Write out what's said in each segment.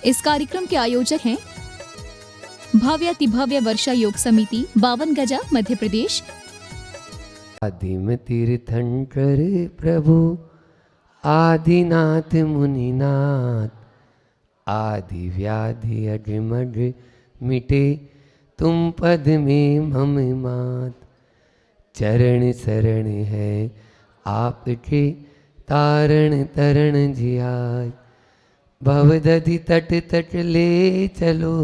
इस कार्यक्रम के आयोजक हैं भव्यातिभव्य वर्षा योग समिति, 52 गजा, मध्य प्रदेश। आदिम तीर्थंकर प्रभु आदिनाथ मुनिनाथ, आदि व्याधि अगमग मिटे तुम पद में मम मात। चरण शरण है आपके तारण तरण जियाय, भवदधि तट तट ले चलो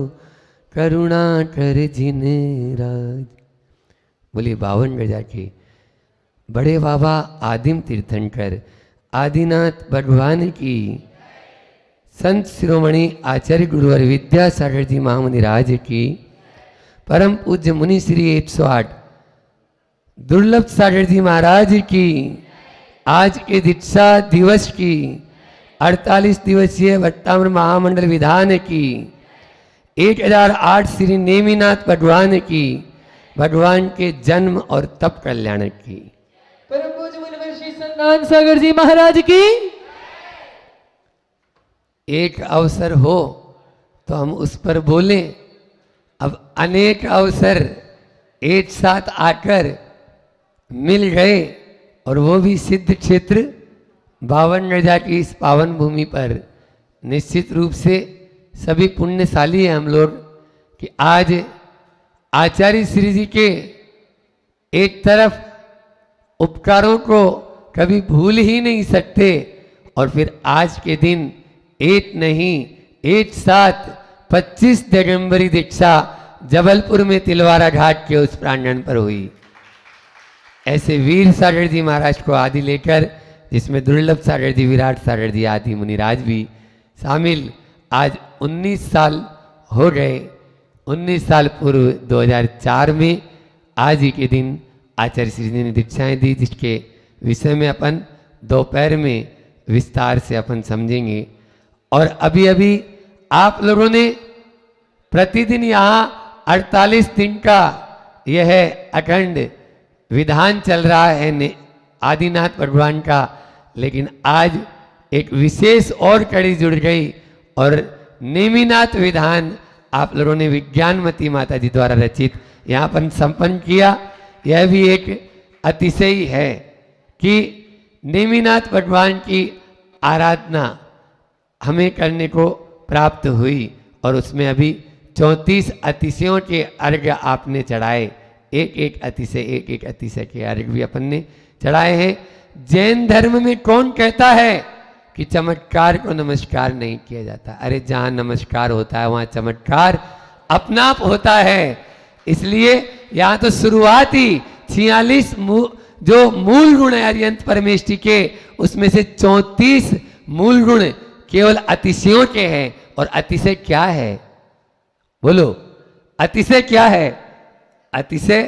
करुणा कर जिन राज। बोलिए 52 गजा के बड़े बाबा आदिम तीर्थंकर आदिनाथ भगवान की, संत शिरोमणि आचार्य गुरुवर विद्यासागर जी महामुनि राज की, परम पूज्य मुनि श्री 108 दुर्लभ सागर जी महाराज की, आज के दीक्षा दिवस की 48 दिवसीय भट्टामृत महामंडल विधान की, 1008 श्री नेमिनाथ भगवान की, भगवान के जन्म और तप कल्याण की, परम पूज्य मुनिवर श्री संतान सागर जी महाराज की। एक अवसर हो तो हम उस पर बोलें। अब अनेक अवसर एक साथ आकर मिल गए और वो भी सिद्ध क्षेत्र 52 गजा की इस पावन भूमि पर। निश्चित रूप से सभी पुण्यशाली हैं हम लोग कि आज आचार्य श्री जी के एक तरफ उपकारों को कभी भूल ही नहीं सकते, और फिर आज के दिन एक नहीं एक साथ 25 दिगंबरी दीक्षा जबलपुर में तिलवारा घाट के उस प्रांगण पर हुई। ऐसे वीर सागर जी महाराज को आदि लेकर, जिसमें दुर्लभ सागर जी, विराट सागर जी आदि मुनिराज भी शामिल, आज 19 साल हो गए। 19 साल पूर्व 2004 में आज ही के दिन आचार्य श्री जी ने दीक्षाएं दी, जिसके विषय में अपन दोपहर में विस्तार से अपन समझेंगे। और अभी अभी आप लोगों ने प्रतिदिन यहाँ 48 दिन का यह अखंड विधान चल रहा है आदिनाथ भगवान का, लेकिन आज एक विशेष और कड़ी जुड़ गई और नेमिनाथ विधान आप लोगों ने विज्ञानमती माता जी द्वारा रचित यहाँ पर संपन्न किया। यह भी एक अतिशय है कि नेमिनाथ भगवान की आराधना हमें करने को प्राप्त हुई, और उसमें अभी 34 अतिशयों के अर्घ्य आपने चढ़ाए। एक एक अतिशय के अर्घ्य भी अपन ने चढ़ाए हैं। जैन धर्म में कौन कहता है कि चमत्कार को नमस्कार नहीं किया जाता? अरे जहाँ नमस्कार होता है वहाँ चमत्कार अपना आप होता है। इसलिए यहाँ तो शुरुआत ही 46 जो मूल गुण है अरिहंत परमेष्टि के, उसमें से 34 मूल गुण केवल अतिशयों के हैं। और अतिशय क्या है? बोलो, अतिशय क्या है? अतिशय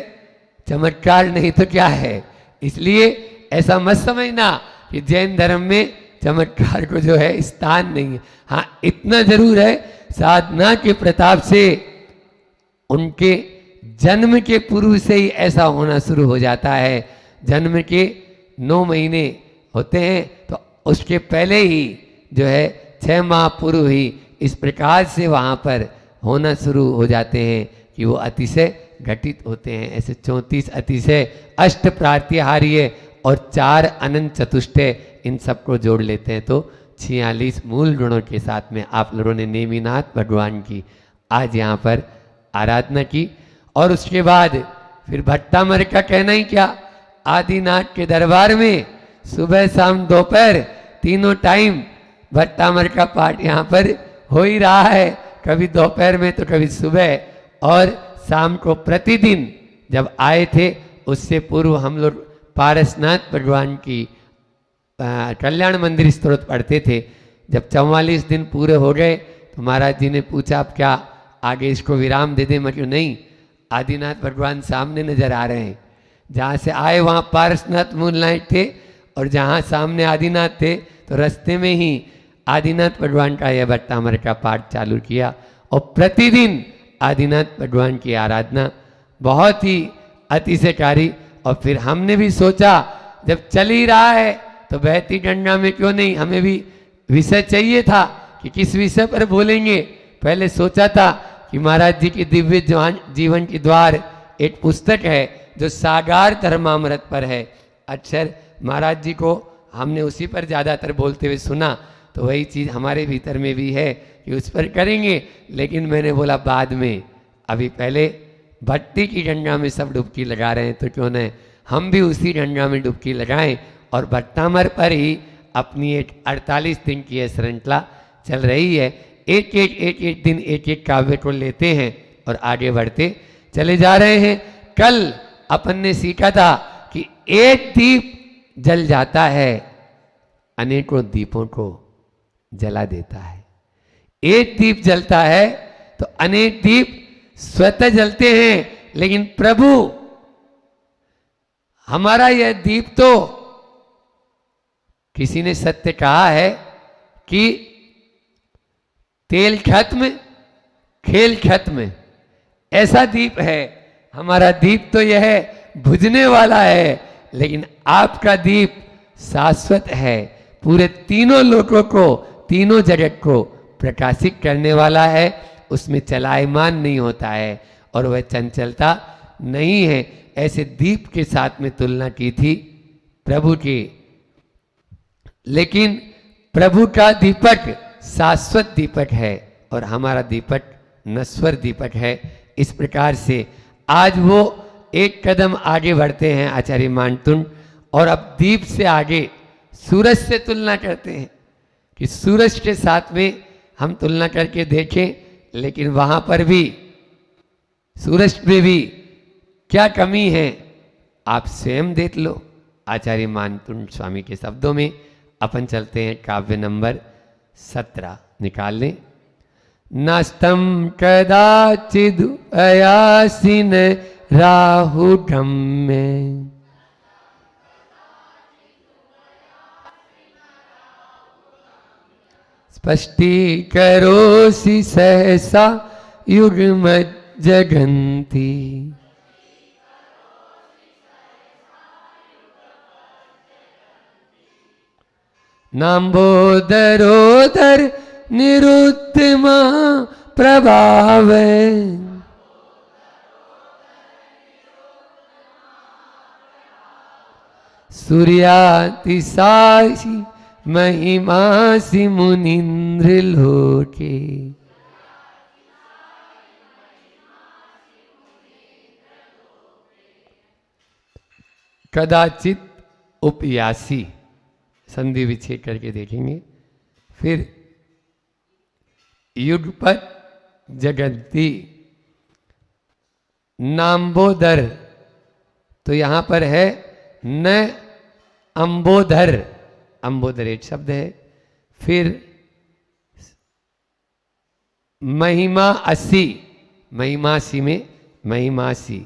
चमत्कार नहीं तो क्या है? इसलिए ऐसा मत समझना कि जैन धर्म में चमत्कार को जो है स्थान नहीं है। हाँ, इतना जरूर है, साधना के प्रताप से उनके जन्म के पूर्व से ही ऐसा होना शुरू हो जाता है। जन्म के 9 महीने होते हैं तो उसके पहले ही जो है 6 माह पूर्व ही इस प्रकार से वहाँ पर होना शुरू हो जाते हैं कि वो अतिशय घटित होते हैं। ऐसे 34 अतिशय, अष्ट प्रात्याहार्य और 4 अनंत चतुष्टय, इन सबको जोड़ लेते हैं तो 46 मूल गुणों के साथ में आप लोगों ने नेमिनाथ भगवान की आज यहाँ पर आराधना की। और उसके बाद फिर भट्टामर का कहना ही क्या, आदिनाथ के दरबार में सुबह शाम दोपहर तीनों टाइम भट्टामर का पाठ यहाँ पर हो ही रहा है, कभी दोपहर में तो कभी सुबह और शाम को। प्रतिदिन जब आए थे उससे पूर्व हम लोग पारसनाथ भगवान की कल्याण मंदिर स्तोत्र पढ़ते थे। जब 44 दिन पूरे हो गए तो महाराज जी ने पूछा अब क्या आगे इसको विराम दे दें? मैं क्यों नहीं, आदिनाथ भगवान सामने नजर आ रहे हैं। जहाँ से आए वहाँ पारसनाथ मूलनाथ थे, और जहाँ सामने आदिनाथ थे तो रास्ते में ही आदिनाथ भगवान का यह भट्टामर का पाठ चालू किया। और प्रतिदिन आदिनाथ भगवान की आराधना बहुत ही अतिशयकारी। और फिर हमने भी सोचा जब चल ही रहा है तो बहती गंगा में क्यों नहीं, हमें भी विषय चाहिए था कि किस विषय पर बोलेंगे। पहले सोचा था कि महाराज जी की दिव्य जीवन के द्वार एक पुस्तक है जो सागार धर्मामृत पर है। अक्षर महाराज जी को हमने उसी पर ज़्यादातर बोलते हुए सुना, तो वही चीज़ हमारे भीतर में भी है कि उस पर करेंगे। लेकिन मैंने बोला बाद में, अभी पहले भक्ति की गंगा में सब डुबकी लगा रहे हैं, तो क्यों न हम भी उसी गंगा में डुबकी लगाएं। और भट्टामर पर ही अपनी एक 48 दिन की यह श्रृंखला चल रही है। एक एक दिन एक काव्य को लेते हैं और आगे बढ़ते चले जा रहे हैं। कल अपन ने सीखा था कि एक दीप जल जाता है, अनेकों दीपों को जला देता है। एक दीप जलता है तो अनेक दीप स्वतः जलते हैं। लेकिन प्रभु हमारा यह दीप, तो किसी ने सत्य कहा है कि तेल खत्म खेल खत्म, ऐसा दीप है हमारा। दीप तो यह बुझने वाला है, लेकिन आपका दीप शाश्वत है, पूरे तीनों लोगों को, तीनों जगत को प्रकाशित करने वाला है। उसमें चलायमान नहीं होता है और वह चंचलता नहीं है। ऐसे दीप के साथ में तुलना की थी प्रभु की। लेकिन प्रभु का दीपक शाश्वत दीपक है और हमारा दीपक नश्वर दीपक है। इस प्रकार से आज वो एक कदम आगे बढ़ते हैं आचार्य मानतुंड, और अब दीप से आगे सूरज से तुलना करते हैं कि सूरज के साथ में हम तुलना करके देखें। लेकिन वहां पर भी सूरज में भी क्या कमी है, आप स्वयं देख लो। आचार्य मानतुंड स्वामी के शब्दों में अपन चलते हैं काव्य नंबर 17, निकाल लें। नास्तम कदाचिद अयासिन राहुगम में, स्पष्टीकरोसि सहसा युग्म जगन्ति, नाम्बोदरोदर निरुत्तमा प्रभाव, सूर्यातिशासी महिमासि मुनीन्द्र लोके, कदाचित उपयासी, संधि विच्छेद करके देखेंगे। फिर युगपत जगन्ति, नाम्बोदर, तो यहां पर है न अंबोधर, अंबोधर एक शब्द है। फिर महिमा असी, महिमासी में महिमासी,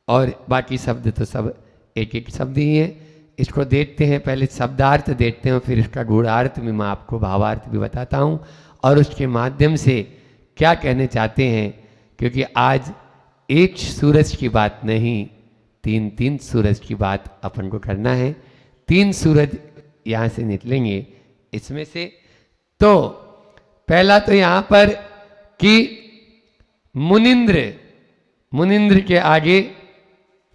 और बाकी शब्द तो सब एक एक शब्द ही है। इसको देखते हैं, पहले शब्दार्थ देखते हैं, फिर इसका गूढ़ार्थ भी मैं आपको भावार्थ भी बताता हूँ और उसके माध्यम से क्या कहने चाहते हैं। क्योंकि आज एक सूरज की बात नहीं, तीन तीन सूरज की बात अपन को करना है। तीन सूरज यहाँ से निकलेंगे इसमें से। तो पहला तो यहाँ पर कि मुनिंद्र, मुनिंद्र के आगे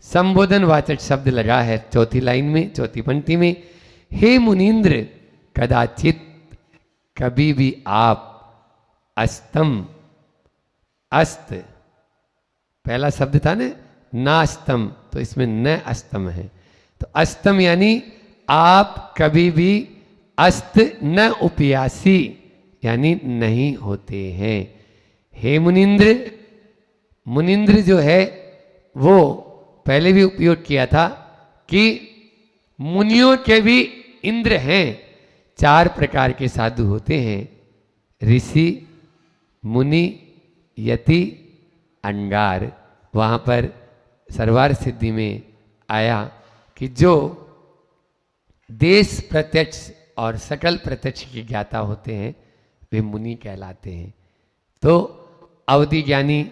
संबोधन वाचक शब्द लगा है चौथी लाइन में, चौथी पंक्ति में। हे मुनिंद्र, कदाचित, कभी भी आप, अस्तम, अस्त, पहला शब्द था ना नास्तम, तो इसमें न अस्तम है। तो अस्तम यानी आप कभी भी, अस्त न उपयासी यानी नहीं होते हैं। हे मुनिंद्र, मुनिंद्र जो है वो पहले भी उपयोग किया था कि मुनियों के भी इंद्र हैं। 4 प्रकार के साधु होते हैं, ऋषि, मुनि, यति, अंगार। वहाँ पर सर्वार सिद्धि में आया कि जो देश प्रत्यक्ष और सकल प्रत्यक्ष के ज्ञाता होते हैं वे मुनि कहलाते हैं। तो अवधि ज्ञानी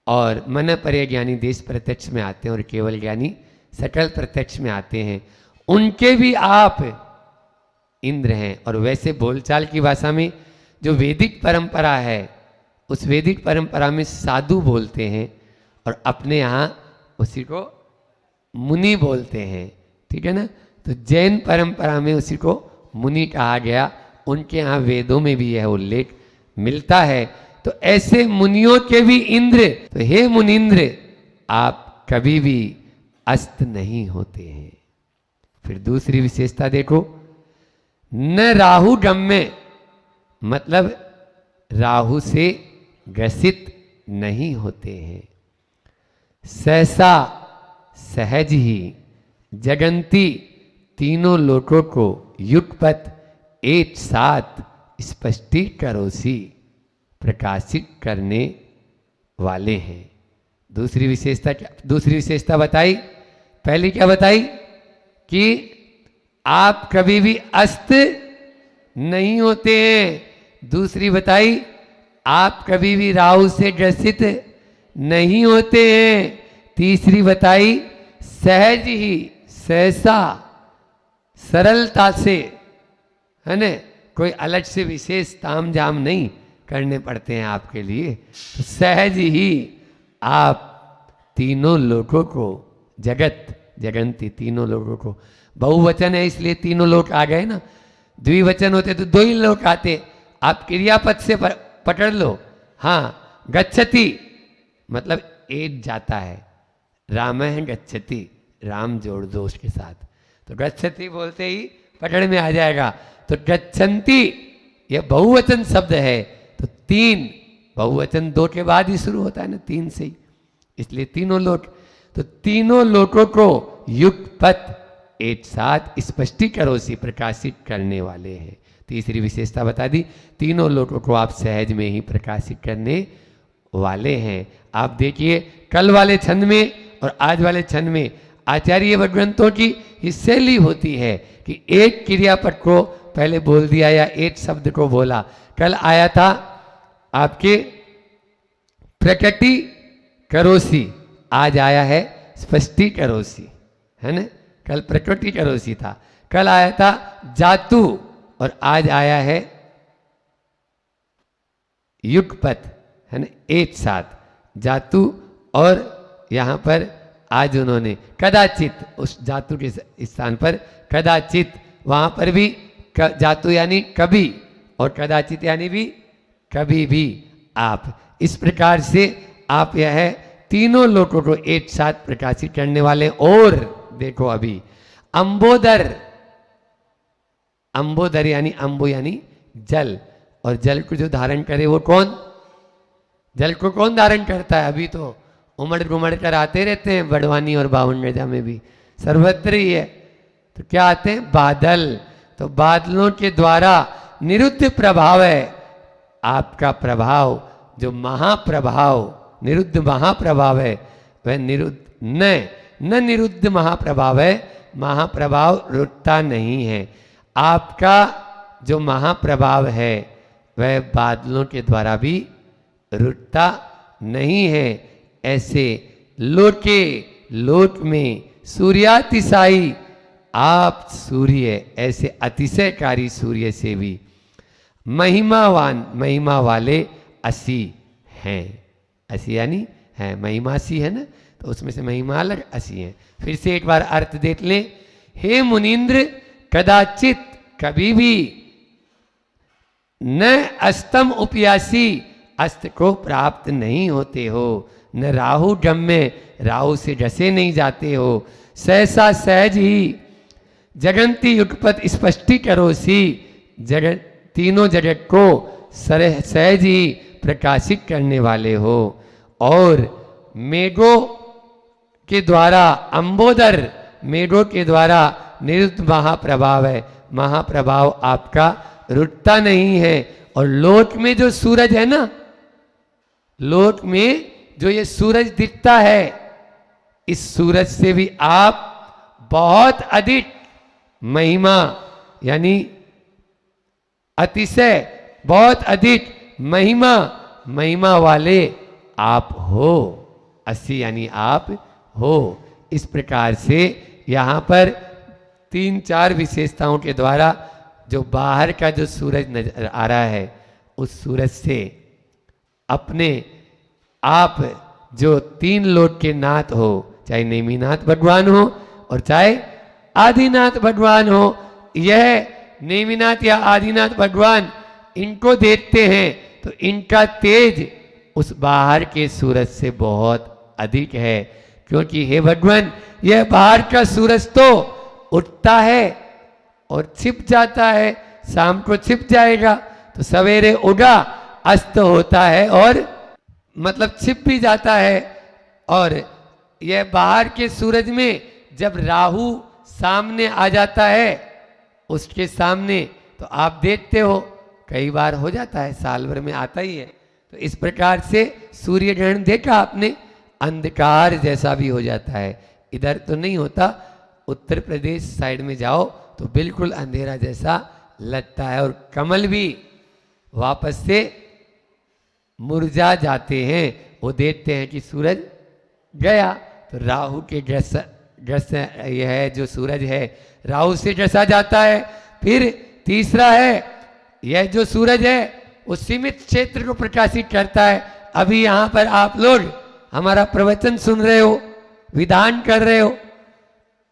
और मन पर्य ज्ञानी देश प्रत्यक्ष में आते हैं और केवल ज्ञानी सकल प्रत्यक्ष में आते हैं। उनके भी आप इंद्र हैं। और वैसे बोलचाल की भाषा में जो वैदिक परंपरा है, उस वैदिक परंपरा में साधु बोलते हैं और अपने यहाँ उसी को मुनि बोलते हैं, ठीक है ना। तो जैन परंपरा में उसी को मुनि कहा गया, उनके यहाँ वेदों में भी यह उल्लेख मिलता है। तो ऐसे मुनियों के भी इंद्र, तो हे मुनिंद्र, आप कभी भी अस्त नहीं होते हैं। फिर दूसरी विशेषता देखो, न राहु गम्य, मतलब राहु से ग्रसित नहीं होते हैं। सहसा, सहज ही, जगंती, तीनों लोकों को युगपत एक साथ स्पष्टीकरोसी, प्रकाशित करने वाले हैं। दूसरी विशेषता बताई। पहली क्या बताई कि आप कभी भी अस्त नहीं होते हैं। दूसरी बताई आप कभी भी राहु से ग्रसित नहीं होते हैं। तीसरी बताई सहज ही, सहसा, सरलता से, है ना, कोई अलग से विशेष ताम झाम नहीं करने पड़ते हैं आपके लिए। तो सहज ही आप तीनों लोगों को, जगत, जगंती, तीनों लोगों को, बहुवचन है इसलिए तीनों लोग आ गए ना। द्विवचन होते तो दो ही लोग आते। आप क्रियापद से पकड़ लो। हाँ, गच्छति मतलब एक जाता है, राम है गच्छति, राम जोड़ दो उसके साथ, तो गच्छति बोलते ही पकड़ में आ जाएगा। तो गच्छन्ति यह बहुवचन शब्द है, तो तीन, बहुवचन दो के बाद ही शुरू होता है ना, तीन से ही, इसलिए तीनों लोक। तो तीनों लोकों को युगपत एक साथ स्पष्टीकरोसी, प्रकाशित करने वाले हैं। तीसरी विशेषता बता दी, तीनों लोकों को आप सहज में ही प्रकाशित करने वाले हैं। आप देखिए कल वाले छंद में और आज वाले छंद में आचार्य ग्रंथों की ये शैली होती है कि एक क्रियापद को पहले बोल दिया या एक शब्द को बोला। कल आया था आपके प्रकृति करोसी, आज आया है स्पष्टी करोसी, है ना। कल प्रकृति करोसी था, कल आया था जातु और आज आया है युगपत, है ना, एक साथ जातु। और यहाँ पर आज उन्होंने कदाचित, उस जातु के स्थान पर कदाचित, वहाँ पर भी जातु यानी कभी और कदाचित यानी भी कभी भी आप। इस प्रकार से आप यह तीनों लोगों को एक साथ प्रकाशित करने वाले। और देखो अभी अंबोदर, अंबोदर यानी अंबो यानी जल, और जल को जो धारण करे वो कौन, जल को कौन धारण करता है। अभी तो उमड़ घुमड़ कर आते रहते हैं बड़वानी और बावन गजा में भी, सर्वत्र ही है। तो क्या आते हैं, बादल। तो बादलों के द्वारा निरुद्ध प्रभाव है आपका प्रभाव, जो महाप्रभाव, निरुद्ध महाप्रभाव है वह निरुद्ध न निरुद्ध महाप्रभाव है। महाप्रभाव रुकता नहीं है। आपका जो महाप्रभाव है वह बादलों के द्वारा भी रुकता नहीं है। ऐसे लोके लोक में सूर्यातिशाई आप सूर्य, ऐसे अतिशयकारी सूर्य से भी महिमावान, महिमा वाले असी हैं। असी यानी है, महिमासी है ना, तो उसमें से महिमा अलग, असी है। फिर से एक बार अर्थ देख लें। हे मुनीन्द्र, कदाचित कभी भी न अस्तम उपयासी, अस्त को प्राप्त नहीं होते हो, न राहु गम्य, राहु से डसे नहीं जाते हो, सहसा सहज ही, जगंती युगपत स्पष्टी करोसी, जगत तीनों जगत को सहज ही प्रकाशित करने वाले हो। और मेघों के द्वारा, अंबोदर मेघों के द्वारा निरुद्ध महाप्रभाव है, महाप्रभाव आपका रुकता नहीं है। और लोक में जो सूरज है ना, लोक में जो ये सूरज दिखता है, इस सूरज से भी आप बहुत अधिक महिमा यानी अतिशय, बहुत अधिक महिमा, महिमा वाले आप हो। असी यानी आप हो। इस प्रकार से यहाँ पर 3-4 विशेषताओं के द्वारा जो बाहर का जो सूरज नजर आ रहा है उस सूरज से अपने आप जो 3 लोक के नाथ हो, चाहे नेमिनाथ भगवान हो और चाहे आदिनाथ भगवान हो, यह नेमिनाथ या आदिनाथ भगवान इनको देखते हैं तो इनका तेज उस बाहर के सूरज से बहुत अधिक है। क्योंकि हे भगवान, यह बाहर का सूरज तो उठता है और छिप जाता है, शाम को छिप जाएगा, तो सवेरे उगा अस्त होता है और मतलब छिप भी जाता है। और यह बाहर के सूरज में जब राहु सामने आ जाता है, उसके सामने, तो आप देखते हो कई बार हो जाता है, साल भर में आता ही है। तो इस प्रकार से सूर्य ग्रहण देखा आपने, अंधकार जैसा भी हो जाता है। इधर तो नहीं होता, उत्तर प्रदेश साइड में जाओ तो बिल्कुल अंधेरा जैसा लगता है और कमल भी वापस से मुरझा जाते हैं। वो देखते हैं कि सूरज गया, तो राहु के ग्रस्त यह जो सूरज है राहु से ग्रसा जाता है। फिर तीसरा है, यह जो सूरज है वो सीमित क्षेत्र को प्रकाशित करता है। अभी यहाँ पर आप लोग हमारा प्रवचन सुन रहे हो, विधान कर रहे हो,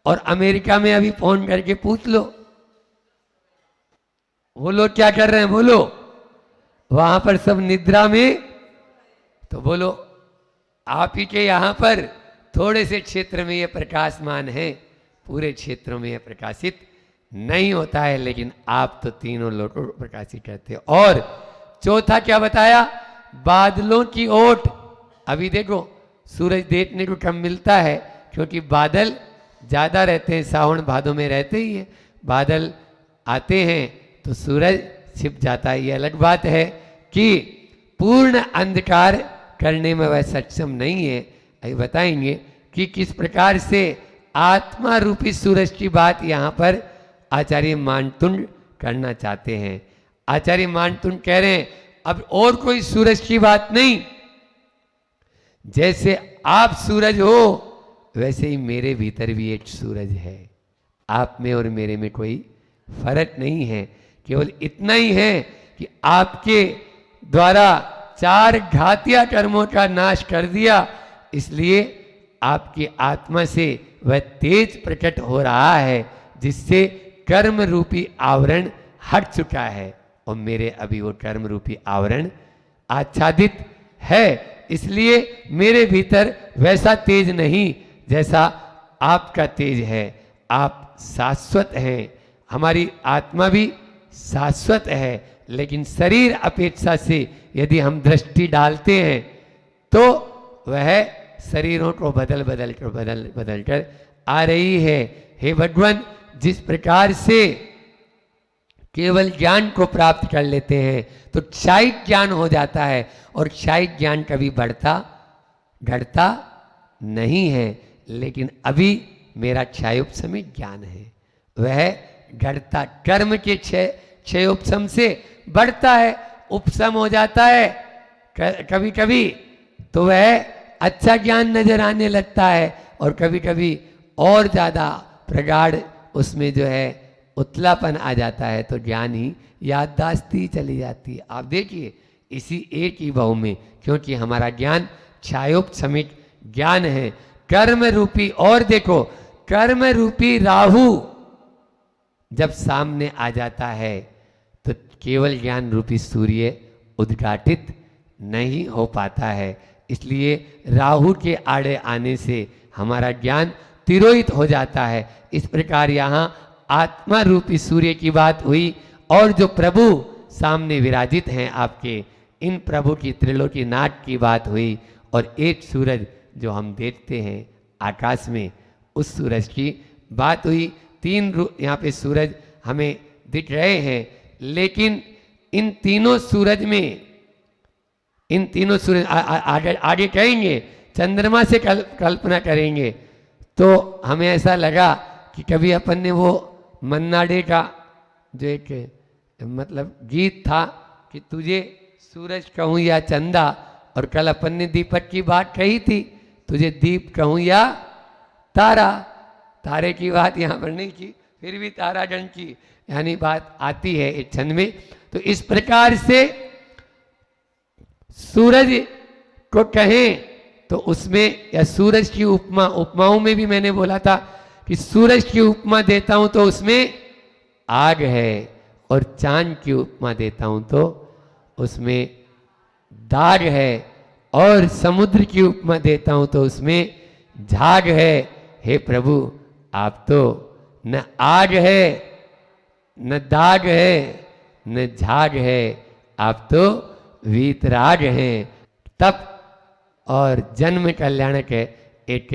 और अमेरिका में अभी फोन करके पूछ लो वो लोग क्या कर रहे हैं, बोलो वहां पर सब निद्रा में। तो बोलो आप ही के यहाँ पर थोड़े से क्षेत्र में ये प्रकाशमान है, पूरे क्षेत्रों में ये प्रकाशित नहीं होता है, लेकिन आप तो तीनों लोगों को प्रकाशित करते हो। और चौथा क्या बताया, बादलों की ओट। अभी देखो सूरज देखने को कम मिलता है क्योंकि बादल ज्यादा रहते हैं, सावन भादों में रहते ही है, बादल आते हैं तो सूरज छिप जाता है। ये अलग बात है कि पूर्ण अंधकार करने में वह सक्षम नहीं है। अभी बताएंगे कि किस प्रकार से आत्मा रूपी सूरज की बात यहाँ पर आचार्य मानतुंड करना चाहते हैं। आचार्य मानतुंड कह रहे हैं अब और कोई सूरज की बात नहीं, जैसे आप सूरज हो वैसे ही मेरे भीतर भी एक सूरज है। आप में और मेरे में कोई फर्क नहीं है, केवल इतना ही है कि आपके द्वारा 4 घातिया कर्मों का नाश कर दिया, इसलिए आपकी आत्मा से वह तेज प्रकट हो रहा है जिससे कर्म रूपी आवरण हट चुका है, और मेरे अभी वो कर्म रूपी आवरण आच्छादित है। इसलिए मेरे भीतर वैसा तेज नहीं जैसा आपका तेज है। आप शाश्वत हैं, हमारी आत्मा भी शाश्वत है, लेकिन शरीर अपेक्षा से यदि हम दृष्टि डालते हैं तो वह शरीरों को बदल बदल कर आ रही है। हे भगवान, जिस प्रकार से केवल ज्ञान को प्राप्त कर लेते हैं तो क्षायिक ज्ञान हो जाता है, और क्षायिक ज्ञान कभी बढ़ता घटता नहीं है, लेकिन अभी मेरा क्षयोपशमिक ज्ञान है, वह घटता कर्म के क्षयोपशम से बढ़ता है, उपशम हो जाता है कभी कभी, तो वह अच्छा ज्ञान नजर आने लगता है, और कभी कभी और ज़्यादा प्रगाढ़ उसमें जो है उतलापन आ जाता है, तो ज्ञान ही याददाश्ती चली जाती है। आप देखिए इसी एक ही भाव में, क्योंकि हमारा ज्ञान क्षयोपशमिक ज्ञान है, कर्म रूपी। और देखो कर्म रूपी राहु जब सामने आ जाता है तो केवल ज्ञान रूपी सूर्य उद्घाटित नहीं हो पाता है, इसलिए राहु के आड़े आने से हमारा ज्ञान तिरोहित हो जाता है। इस प्रकार यहाँ आत्मा रूपी सूर्य की बात हुई, और जो प्रभु सामने विराजित हैं आपके, इन प्रभु की त्रिलोकी नाट की बात हुई, और एक सूरज जो हम देखते हैं आकाश में, उस सूरज की बात हुई। 3 यहाँ पे सूरज हमें दिख रहे हैं, लेकिन इन तीनों सूरज में, इन तीनों सूरज आगे कहेंगे, चंद्रमा से कल्पना करेंगे तो हमें ऐसा लगा कि कभी अपन ने वो मन्ना डे का जो एक मतलब गीत था कि तुझे सूरज कहूँ या चंदा, और कल अपन ने दीपक की बात कही थी, तुझे दीप कहूँ या तारा। तारे की बात यहाँ पर नहीं की, फिर भी तारागण की यानी बात आती है एक क्षण में। तो इस प्रकार से सूरज को कहें तो उसमें, या सूरज की उपमा, उपमाओं में भी मैंने बोला था कि सूरज की उपमा देता हूं तो उसमें आग है, और चांद की उपमा देता हूं तो उसमें दाग है, और समुद्र की उपमा देता हूं तो उसमें झाग है। हे प्रभु, आप तो न आग है, न दाग है, न झाग है, आप तो वीतराग हैं। तप और जन्म कल्याणक है एक,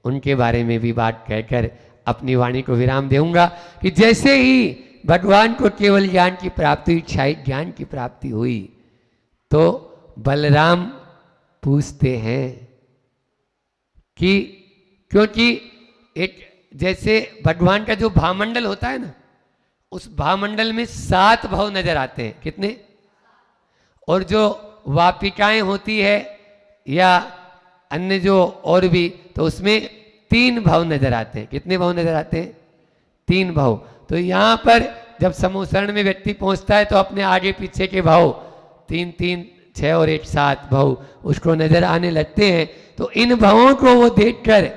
उनके बारे में भी बात कहकर अपनी वाणी को विराम दूंगा कि जैसे ही भगवान को केवल ज्ञान की प्राप्ति, इच्छाई ज्ञान की प्राप्ति हुई, तो बलराम पूछते हैं कि, क्योंकि एक जैसे भगवान का जो भामंडल होता है ना, उस भामंडल में 7 भव नजर आते हैं। कितने? और जो वापिकाएं होती है या अन्य जो और भी, तो उसमें 3 भव नजर आते हैं। कितने भव नजर आते हैं? 3 भव। तो यहाँ पर जब समूसरण में व्यक्ति पहुंचता है तो अपने आगे पीछे के भाव 3 3 6 और 1 7 भव उसको नजर आने लगते हैं। तो इन भवों को वो देखकर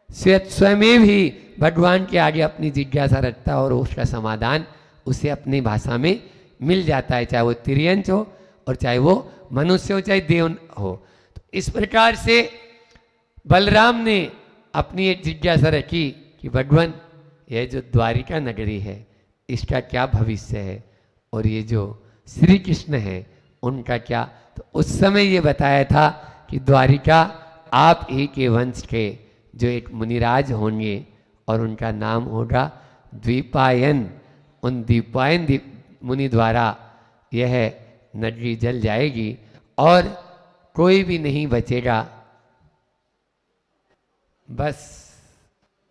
स्वयं ही भगवान के आगे अपनी जिज्ञासा रखता और उसका समाधान उसे अपनी भाषा में मिल जाता है, चाहे वो तिर्यंच हो और चाहे वो मनुष्य हो, चाहे देव हो। तो इस प्रकार से बलराम ने अपनी एक जिज्ञासा रखी कि भगवान, यह जो द्वारिका नगरी है इसका क्या भविष्य है, और ये जो श्री कृष्ण है उनका क्या। तो उस समय ये बताया था कि द्वारिका आप ही के वंश के जो एक मुनिराज होंगे और उनका नाम होगा द्वीपायन। उन द्वीपायन मुनि द्वारा यह नगरी जल जाएगी और कोई भी नहीं बचेगा। बस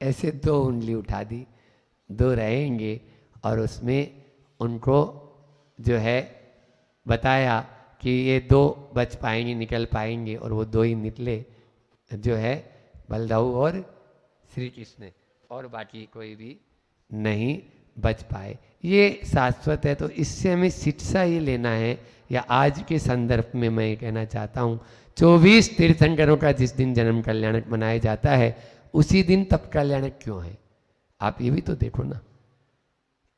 ऐसे 2 उंगली उठा दी, 2 रहेंगे, और उसमें उनको जो है बताया कि ये 2 बच पाएंगे, निकल पाएंगे, और वो 2 ही निकले, जो है बलदाऊ और श्री कृष्ण, और बाकी कोई भी नहीं बच पाए। ये शाश्वत है। तो इससे हमें शिक्षा ये लेना है, या आज के संदर्भ में मैं ये कहना चाहता हूँ, 24 तीर्थंकरों का जिस दिन जन्म कल्याणक मनाया जाता है उसी दिन तप कल्याणक क्यों है? आप ये भी तो देखो ना।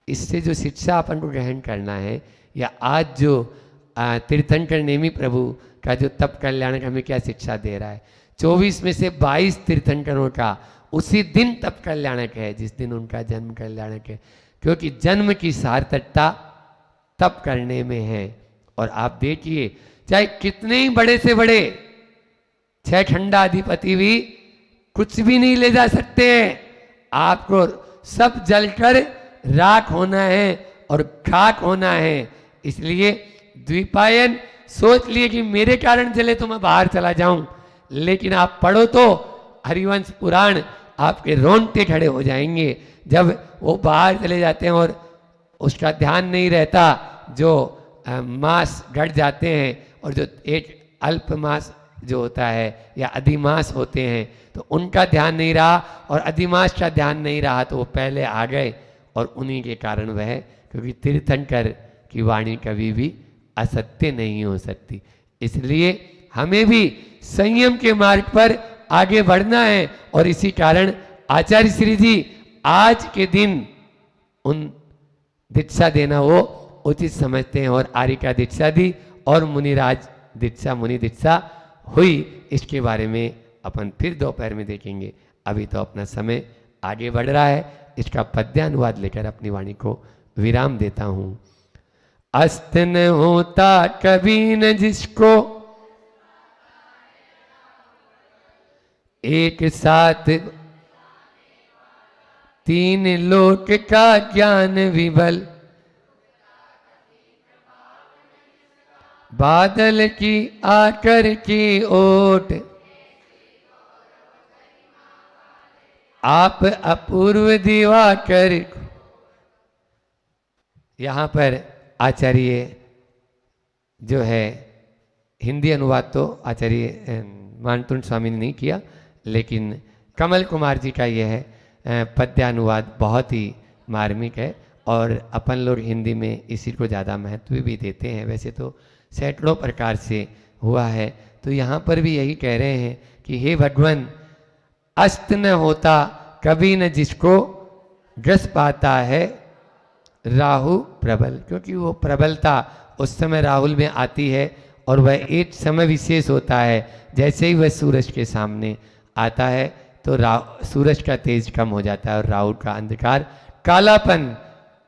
इससे जो शिक्षा अपन को ग्रहण करना है, या आज जो तीर्थंकर नेमी प्रभु का जो तप कल्याणक हमें क्या शिक्षा दे रहा है। 24 में से 22 तीर्थंकरों का उसी दिन तप कल्याणक है जिस दिन उनका जन्म कल्याणक है, क्योंकि जन्म की सार्थकता तप करने में है। और आप देखिए, चाहे कितने ही बड़े से बड़े 6 खंडाधिपति भी कुछ भी नहीं ले जा सकते हैं। आपको सब जलकर राख होना है और खाक होना है। इसलिए द्वीपायन सोच लिए कि मेरे कारण जले तो मैं बाहर चला जाऊं, लेकिन आप पढ़ो तो हरिवंश पुराण, आपके रोंगटे खड़े हो जाएंगे जब वो बाहर चले जाते हैं और उसका ध्यान नहीं रहता। जो मास घट जाते हैं और जो एक अल्प मास जो होता है या अधिमास होते हैं, तो उनका ध्यान नहीं रहा और अधिमास का ध्यान नहीं रहा, तो वो पहले आ गए। और उन्हीं के कारण वह, क्योंकि तीर्थंकर की वाणी कभी भी असत्य नहीं हो सकती, इसलिए हमें भी संयम के मार्ग पर आगे बढ़ना है। और इसी कारण आचार्य श्री जी आज के दिन उन दीक्षा देना वो उचित समझते हैं, और आर्य का दीक्षा दी और मुनिराज दीक्षा, मुनि दीक्षा हुई। इसके बारे में अपन फिर दोपहर में देखेंगे। अभी तो अपना समय आगे बढ़ रहा है। इसका पद्यानुवाद लेकर अपनी वाणी को विराम देता हूं। अस्त न होता कभी न जिसको एक साथ 3 लोक का ज्ञान विबल, बादल की आकर की ओट, आप अपूर्व दिवाकर। यहाँ पर आचार्य जो है, हिंदी अनुवाद तो आचार्य मानतुंड स्वामी ने नहीं किया, लेकिन कमल कुमार जी का यह पद्यानुवाद बहुत ही मार्मिक है, और अपन लोग हिंदी में इसी को ज़्यादा महत्व भी देते हैं। वैसे तो सैकड़ों प्रकार से हुआ है। तो यहाँ पर भी यही कह रहे हैं कि हे भगवान, अस्त न होता कभी न जिसको ग्रस पाता है राहु प्रबल, क्योंकि वो प्रबलता उस समय राहुल में आती है और वह एक समय विशेष होता है। जैसे ही वह सूरज के सामने आता है तो सूरज का तेज कम हो जाता है और राहु का अंधकार, कालापन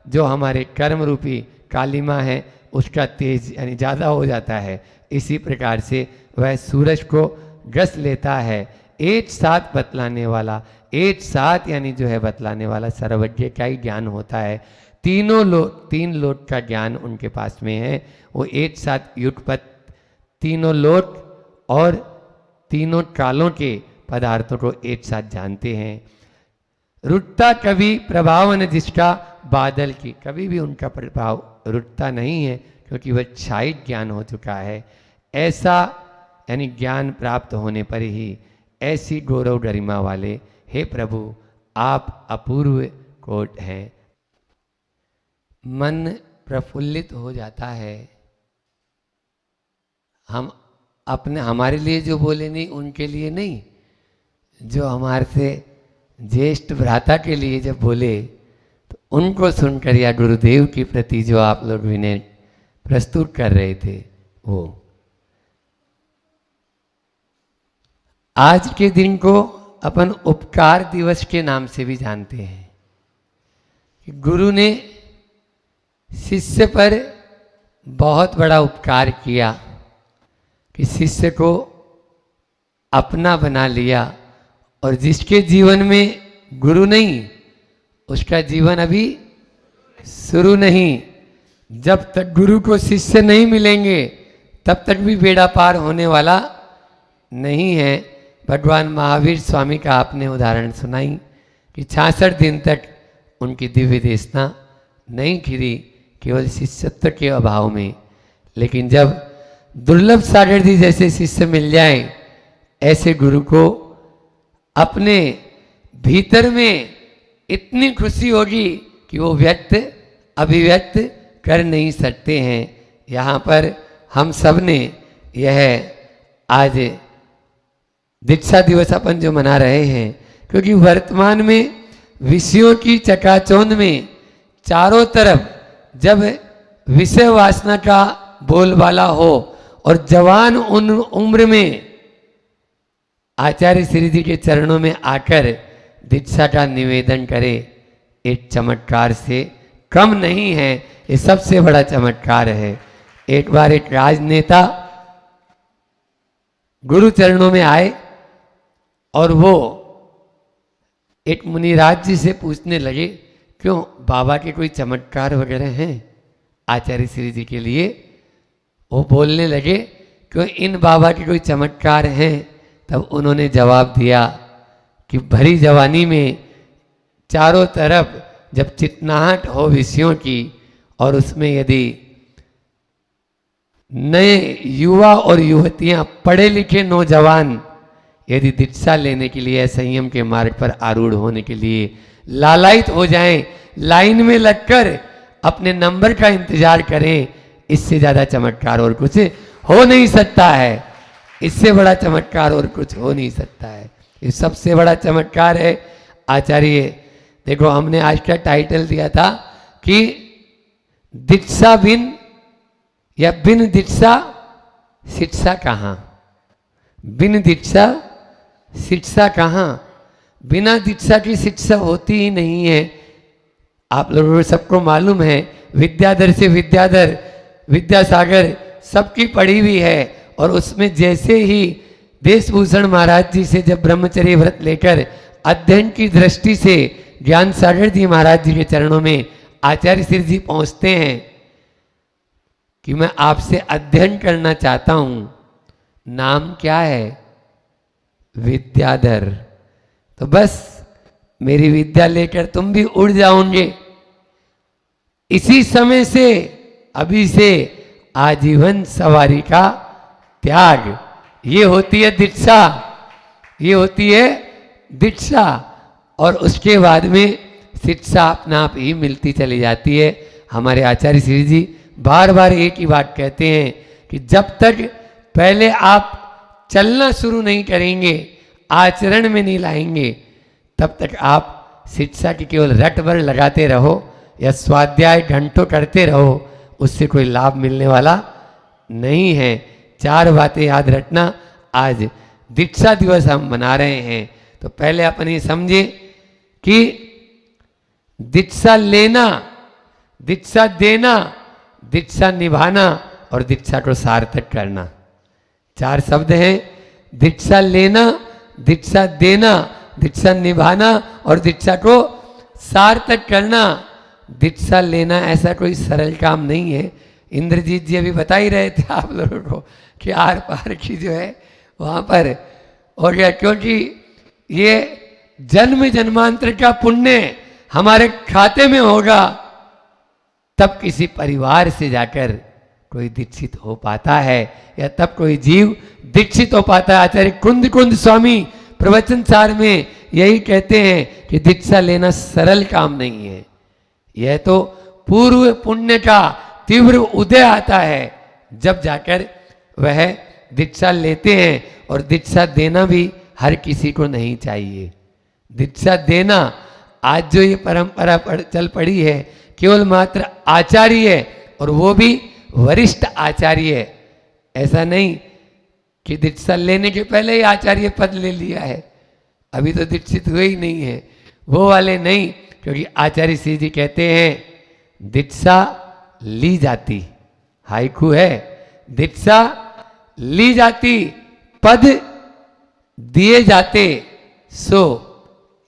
जो हमारे कर्म रूपी कालिमा है उसका तेज यानी ज़्यादा हो जाता है। इसी प्रकार से वह सूरज को ग्रस लेता है। एक साथ बतलाने वाला, एक साथ यानी जो है बतलाने वाला सर्वज्ञ का ही ज्ञान होता है। तीन लोक का ज्ञान उनके पास में है। वो एक साथ युगपत तीनों लोक और तीनों कालों के पदार्थों को एक साथ जानते हैं। रुकता कभी प्रभाव न जिसका बादल की, कभी भी उनका प्रभाव रुकता नहीं है क्योंकि वह क्षायिक ज्ञान हो चुका है। ऐसा यानी ज्ञान प्राप्त होने पर ही ऐसी गौरव गरिमा वाले हे प्रभु आप अपूर्व कोट हैं। मन प्रफुल्लित हो जाता है। हम अपने हमारे लिए जो बोले नहीं उनके लिए नहीं, जो हमारे से ज्येष्ठ भ्राता के लिए जब बोले तो उनको सुनकर या गुरुदेव के प्रति जो आप लोग विनय प्रस्तुत कर रहे थे वो। आज के दिन को अपन उपकार दिवस के नाम से भी जानते हैं कि गुरु ने शिष्य पर बहुत बड़ा उपकार किया कि शिष्य को अपना बना लिया, और जिसके जीवन में गुरु नहीं उसका जीवन अभी शुरू नहीं। जब तक गुरु को शिष्य नहीं मिलेंगे तब तक भी बेड़ा पार होने वाला नहीं है। भगवान महावीर स्वामी का आपने उदाहरण सुनाई कि 66 दिन तक उनकी दिव्य देशना नहीं खिली केवल शिष्यत्व के अभाव में। लेकिन जब दुर्लभ सागर जी जैसे शिष्य मिल जाए, ऐसे गुरु को अपने भीतर में इतनी खुशी होगी कि वो अभिव्यक्त कर नहीं सकते हैं। यहाँ पर हम सब ने यह आज दीक्षा दिवस अपन जो मना रहे हैं, क्योंकि वर्तमान में विषयों की चकाचौंध में चारों तरफ जब विषय वासना का बोलबाला हो और जवान उम्र में आचार्य श्री जी के चरणों में आकर दीक्षा का निवेदन करे, एक चमत्कार से कम नहीं है। ये सबसे बड़ा चमत्कार है। एक बार एक राजनेता गुरु चरणों में आए और वो एक मुनिराज जी से पूछने लगे, क्यों बाबा के कोई चमत्कार वगैरह हैं आचार्य श्री जी के लिए? वो बोलने लगे, क्यों इन बाबा के कोई चमत्कार हैं? तब उन्होंने जवाब दिया कि भरी जवानी में चारों तरफ जब चितनाहट हो विषयों की, और उसमें यदि नए युवा और युवतियां, पढ़े लिखे नौजवान यदि दीक्षा लेने के लिए संयम के मार्ग पर आरूढ़ होने के लिए लालायित हो जाएं, लाइन में लगकर अपने नंबर का इंतजार करें, इससे ज्यादा चमत्कार और कुछ हो नहीं सकता है। इससे बड़ा चमत्कार और कुछ हो नहीं सकता है। ये सबसे बड़ा चमत्कार है। आचार्य देखो, हमने आज का टाइटल दिया था कि दीक्षा बिन या बिन दीक्षा शिक्षा कहाँ, बिन दीक्षा शिक्षा कहाँ। बिना दीक्षा की शिक्षा होती ही नहीं है। आप लोगों को सबको मालूम है, विद्याधर से विद्याधर, विद्यासागर सबकी पढ़ी हुई है। और उसमें जैसे ही देशभूषण महाराज जी से जब ब्रह्मचर्य व्रत लेकर अध्ययन की दृष्टि से ज्ञान सागर जी महाराज जी के चरणों में आचार्य श्री जी पहुंचते हैं कि मैं आपसे अध्ययन करना चाहता हूं, नाम क्या है? विद्याधर। तो बस मेरी विद्या लेकर तुम भी उड़ जाओगे। इसी समय से, अभी से आजीवन सवारी का त्याग, ये होती है दीक्षा, ये होती है दीक्षा। और उसके बाद में शिक्षा अपना आप ही मिलती चली जाती है। हमारे आचार्य श्री जी बार बार एक ही बात कहते हैं कि जब तक पहले आप चलना शुरू नहीं करेंगे, आचरण में नहीं लाएंगे, तब तक आप शिक्षा की केवल रट भर लगाते रहो या स्वाध्याय घंटों करते रहो, उससे कोई लाभ मिलने वाला नहीं है। 4 बातें याद रखना। आज दीक्षा दिवस हम मना रहे हैं, तो पहले अपन ये समझे कि दीक्षा लेना, दीक्षा देना, दीक्षा निभाना और दीक्षा को सार्थक करना, 4 शब्द हैं। दीक्षा लेना, दीक्षा देना, दीक्षा निभाना और दीक्षा को सार्थक करना। दीक्षा लेना ऐसा कोई सरल काम नहीं है। इंद्रजीत जी अभी बता ही रहे थे आप लोगों को कि आर पार की जो है वहाँ पर हो गया, क्योंकि ये जन्म जन्मांतर का पुण्य हमारे खाते में होगा, तब किसी परिवार से जाकर कोई दीक्षित हो पाता है, या तब कोई जीव दीक्षित हो पाता है। आचार्य कुंद कुंद स्वामी प्रवचन सार में यही कहते हैं कि दीक्षा लेना सरल काम नहीं है। यह तो पूर्व पुण्य का तीव्र उदय आता है, जब जाकर वह दीक्षा लेते हैं। और दीक्षा देना भी हर किसी को नहीं चाहिए। दीक्षा देना, आज जो ये परंपरा चल पड़ी है, केवल मात्र आचार्य है, और वो भी वरिष्ठ आचार्य है। ऐसा नहीं कि दीक्षा लेने के पहले ही आचार्य पद ले लिया है, अभी तो दीक्षित हुए ही नहीं है, वो वाले नहीं। क्योंकि आचार्य श्री जी कहते हैं दीक्षा ली जाती, हाइकू है, दीक्षा ली जाती, पद दिए जाते, सो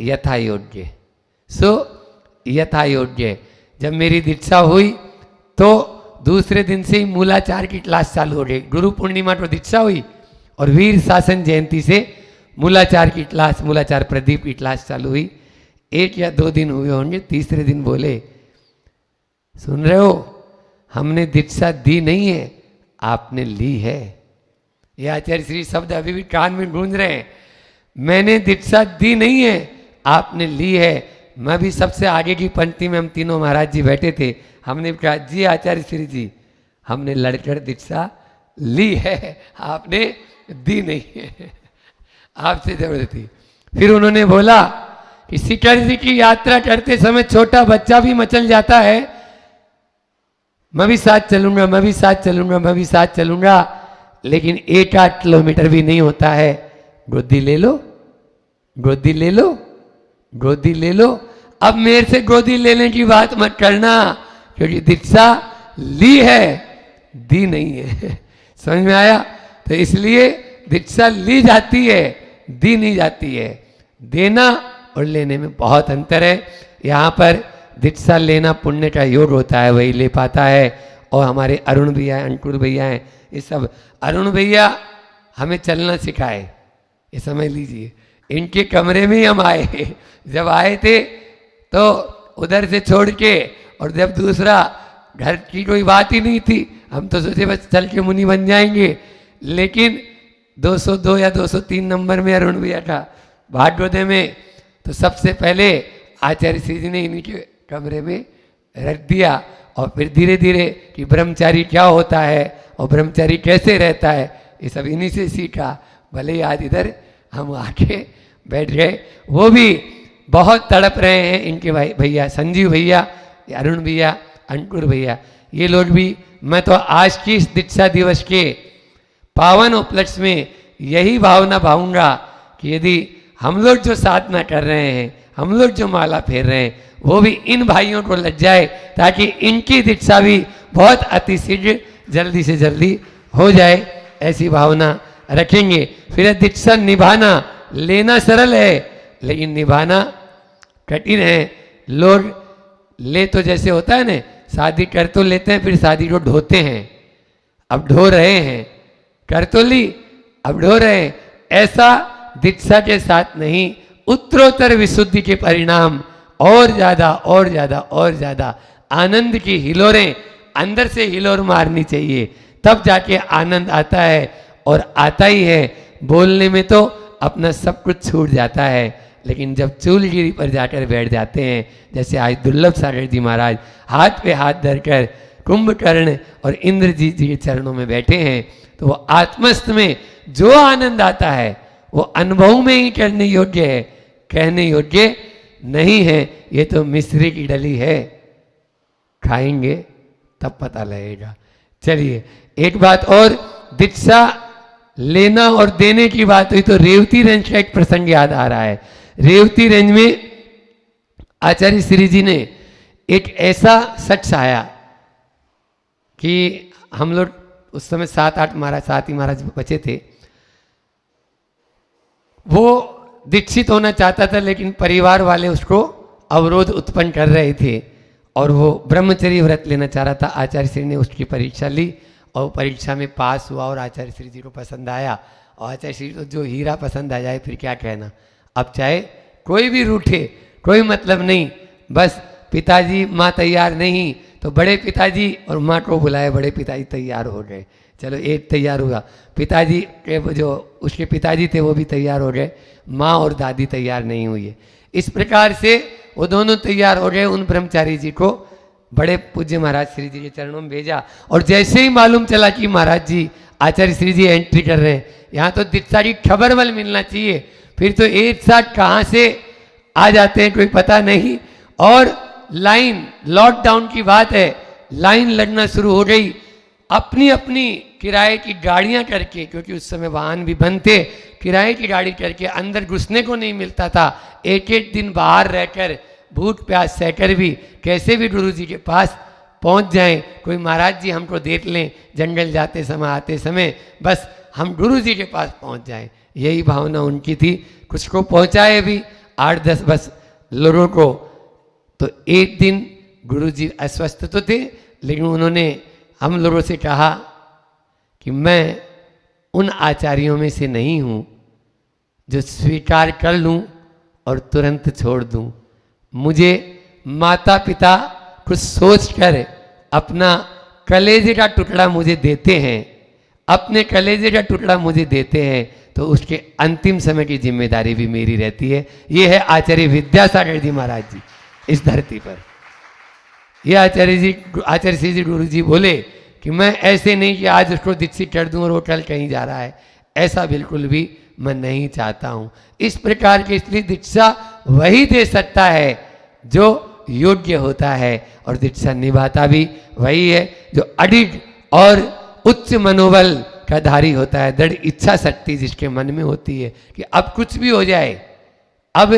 यथा योग्य, सो यथा योग्य। जब मेरी दीक्षा हुई तो दूसरे दिन से ही मूलाचार की क्लास चालू हो गई। गुरु पूर्णिमा को दीक्षा हुई और वीर शासन जयंती से मूलाचार की क्लास, मूलाचार प्रदीप की क्लास चालू हुई। 1 या 2 दिन हुए होंगे, तीसरे दिन बोले, सुन रहे हो, हमने दीक्षा दी नहीं है, आपने ली है। ये आचार्य श्री शब्द अभी भी कान में गूंज रहे हैं। मैंने दीक्षा दी नहीं है, आपने ली है। मैं भी सबसे आगे की पंक्ति में, हम तीनों महाराज जी बैठे थे, हमने कहा जी आचार्य श्री जी, हमने लड़कर दीक्षा ली है, आपने दी नहीं है, आपसे जबरदस्ती। फिर उन्होंने बोला कि शिखर जी की यात्रा करते समय छोटा बच्चा भी मचल जाता है, मैं भी साथ चलूंगा, मैं भी साथ चलूंगा, मैं भी साथ चलूंगा, लेकिन 1-8 किलोमीटर भी नहीं होता है, गोदी ले लो, गोदी ले लो, गोदी ले लो। अब मेरे से गोदी लेने की बात मत करना, क्योंकि दीक्षा ली है, दी नहीं है। समझ में आया? तो इसलिए दीक्षा ली जाती है, दी नहीं जाती है। देना और लेने में बहुत अंतर है। यहाँ पर दीक्षा लेना पुण्य का योग होता है, वही ले पाता है। और हमारे अरुण भैया, अंकुर भैया हैं, ये सब, अरुण भैया हमें चलना सिखाए, ये समझ लीजिए। इनके कमरे में ही हम आए, जब आए थे तो उधर से छोड़ के, और जब दूसरा घर की कोई बात ही नहीं थी, हम तो सोचे बस चल के मुनि बन जाएंगे। लेकिन 202 या 203 नंबर में अरुण भैया था भाग्योदय में, तो सबसे पहले आचार्य श्री जी ने इन्हीं के कमरे में रख दिया। और फिर धीरे धीरे कि ब्रह्मचारी क्या होता है और ब्रह्मचारी कैसे रहता है, ये सब इन्हीं से सीखा। भले ही आज इधर हम आके बैठ गए, वो भी बहुत तड़प रहे हैं। इनके भाई भैया संजीव भैया, अरुण भैया, अंकुर भैया, ये लोग भी। मैं तो आज की इस दीक्षा दिवस के पावन उपलक्ष्य में यही भावना भाऊंगा कि यदि हम लोग जो साधना कर रहे हैं, हम लोग जो माला फेर रहे हैं, वो भी इन भाइयों को लग जाए, ताकि इनकी दीक्षा भी बहुत अतिशीघ्र जल्दी से जल्दी हो जाए, ऐसी भावना रखेंगे। फिर दीक्षा निभाना, लेना सरल है लेकिन निभाना कठिन है। लोग ले तो जैसे होता है ना, शादी कर तो लेते हैं, फिर शादी को ढोते हैं। अब ढो रहे हैं, कर तो ली, अब ढो रहे हैं। ऐसा दीक्षा के साथ नहीं, उत्तरोत्तर विशुद्धि के परिणाम और ज्यादा और ज्यादा और ज्यादा आनंद की हिलोरें अंदर से हिलोर मारनी चाहिए, तब जाके आनंद आता है। और आता ही है, बोलने में तो अपना सब कुछ छूट जाता है, लेकिन जब चूलगिरी पर जाकर बैठ जाते हैं, जैसे आज दुर्लभ सागर जी महाराज हाथ पे हाथ धरकर कुंभकर्ण और इंद्र जी के चरणों में बैठे हैं, तो वो आत्मस्थ में जो आनंद आता है वो अनुभव में ही करने योग्य है, कहने योग्य नहीं है। ये तो मिश्री की डली है, खाएंगे तब पता लगेगा। चलिए एक बात और, दीक्षा लेना और देने की बात हुई तो रेवती रेंज का एक प्रसंग याद आ रहा है। रेवती रेंज में आचार्य श्री जी ने एक ऐसा शख्स आया कि हम लोग उस समय 7-8 महाराज, 7 ही महाराज बचे थे। वो दीक्षित होना चाहता था, लेकिन परिवार वाले उसको अवरोध उत्पन्न कर रहे थे और वो ब्रह्मचर्य व्रत लेना चाह रहा था। आचार्य श्री ने उसकी परीक्षा ली और परीक्षा में पास हुआ और आचार्य श्री जी को पसंद आया। और आचार्य श्री तो जो हीरा पसंद आ जाए फिर क्या कहना, अब चाहे कोई भी रूठे कोई मतलब नहीं, बस पिताजी माँ तैयार नहीं तो बड़े पिताजी और माँ को बुलाए, बड़े पिताजी तैयार हो गए। चलो एक तैयार हुआ, पिताजी के जो उसके पिताजी थे वो भी तैयार हो गए, माँ और दादी तैयार नहीं हुई है। इस प्रकार से वो दोनों तैयार हो गए। उन ब्रह्मचारी जी को बड़े पूज्य महाराज श्री जी के चरणों में भेजा और जैसे ही मालूम चला कि महाराज जी आचार्य श्री जी एंट्री कर रहे हैं, यहाँ तो दीक्षा की खबर बल मिलना चाहिए, फिर तो एक साथ कहाँ से आ जाते हैं कोई पता नहीं। और लाइन, लॉकडाउन की बात है, लाइन लगना शुरू हो गई। अपनी अपनी किराए की गाड़ियां करके, क्योंकि उस समय वाहन भी बंद थे, किराए की गाड़ी करके, अंदर घुसने को नहीं मिलता था। एक एक दिन बाहर रहकर भूख प्यास सहकर भी कैसे भी गुरु जी के पास पहुंच जाएं, कोई महाराज जी हमको देख लें जंगल जाते समय आते समय, बस हम गुरु जी के पास पहुंच जाएं, यही भावना उनकी थी। कुछ को पहुंचाए भी 8-10 बस लोगों को। तो एक दिन गुरु जी अस्वस्थ तो थे, लेकिन उन्होंने हम लोगों से कहा कि मैं उन आचार्यों में से नहीं हूँ जो स्वीकार कर लूँ और तुरंत छोड़ दूँ। मुझे माता पिता कुछ सोच कर अपना कलेजे का टुकड़ा मुझे देते हैं, अपने कलेजे का टुकड़ा मुझे देते हैं, तो उसके अंतिम समय की जिम्मेदारी भी मेरी रहती है। ये है आचार्य विद्यासागर जी महाराज जी इस धरती पर। ये आचार्य श्री जी गुरु जी बोले कि मैं ऐसे नहीं कि आज उसको दीक्षित कर दूं और वो कल कहीं जा रहा है, ऐसा बिल्कुल भी मैं नहीं चाहता हूं। इस प्रकार की इसलिए दीक्षा वही दे सकता है जो योग्य होता है, और दीक्षा निभाता भी वही है जो अडिग और उच्च मनोबल का धारी होता है, दृढ़ इच्छा शक्ति जिसके मन में होती है कि अब कुछ भी हो जाए, अब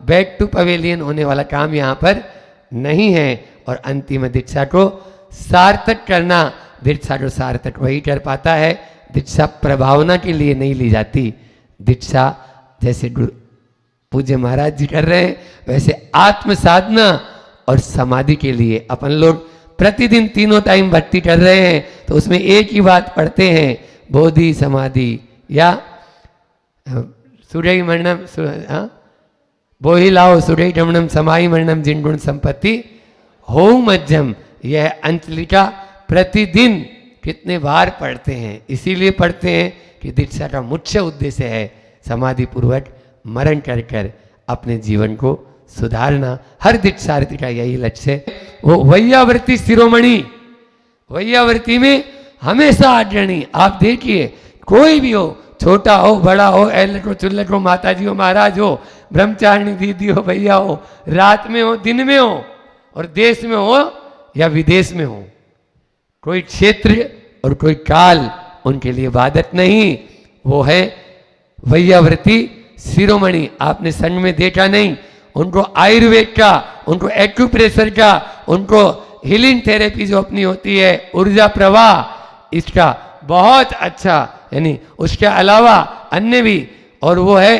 बैक टू पवेलियन होने वाला काम यहाँ पर नहीं है। और अंतिम दीक्षा को सार्थक करना, दीक्षा को सार्थक वही कर पाता है। दीक्षा प्रभावना के लिए नहीं ली जाती, दीक्षा जैसे पूज्य महाराज जी कर रहे हैं वैसे आत्म साधना और समाधि के लिए। अपन लोग प्रतिदिन 3 टाइम भक्ति कर रहे हैं तो उसमें एक ही बात पढ़ते हैं, बोधि समाधि या सूर्य मरणम, बोहि लाओ सूर्य रमणम समाई मरणम जिन गुण संपत्ति हो मध्यम। यह अंचलिका प्रतिदिन कितने बार पढ़ते हैं, इसीलिए पढ़ते हैं कि दीक्षा का मुख्य उद्देश्य है समाधि पूर्वक मरण कर कर अपने जीवन को सुधारना। हर दीक्षार्थी का यही लक्ष्य है। वो वैयावर्ती शिरोमणि, वैयावर्ती में हमेशा अग्रणी। आप देखिए कोई भी हो, छोटा हो बड़ा हो, एलट हो चुल्लट हो, माता जी हो महाराज हो, ब्रह्मचारिणी दीदी हो भैया हो, रात में हो दिन में हो, और देश में हो या विदेश में हो, कोई क्षेत्र और कोई काल उनके लिए बाधक नहीं। वो है वैयावर्ती शिरोमणि। आपने संघ में देखा नहीं, उनको आयुर्वेद का, उनको एक्यूप्रेशर का, उनको हीलिंग थेरेपी जो अपनी होती है, ऊर्जा प्रवाह, इसका बहुत अच्छा, यानी उसके अलावा अन्य भी। और वो है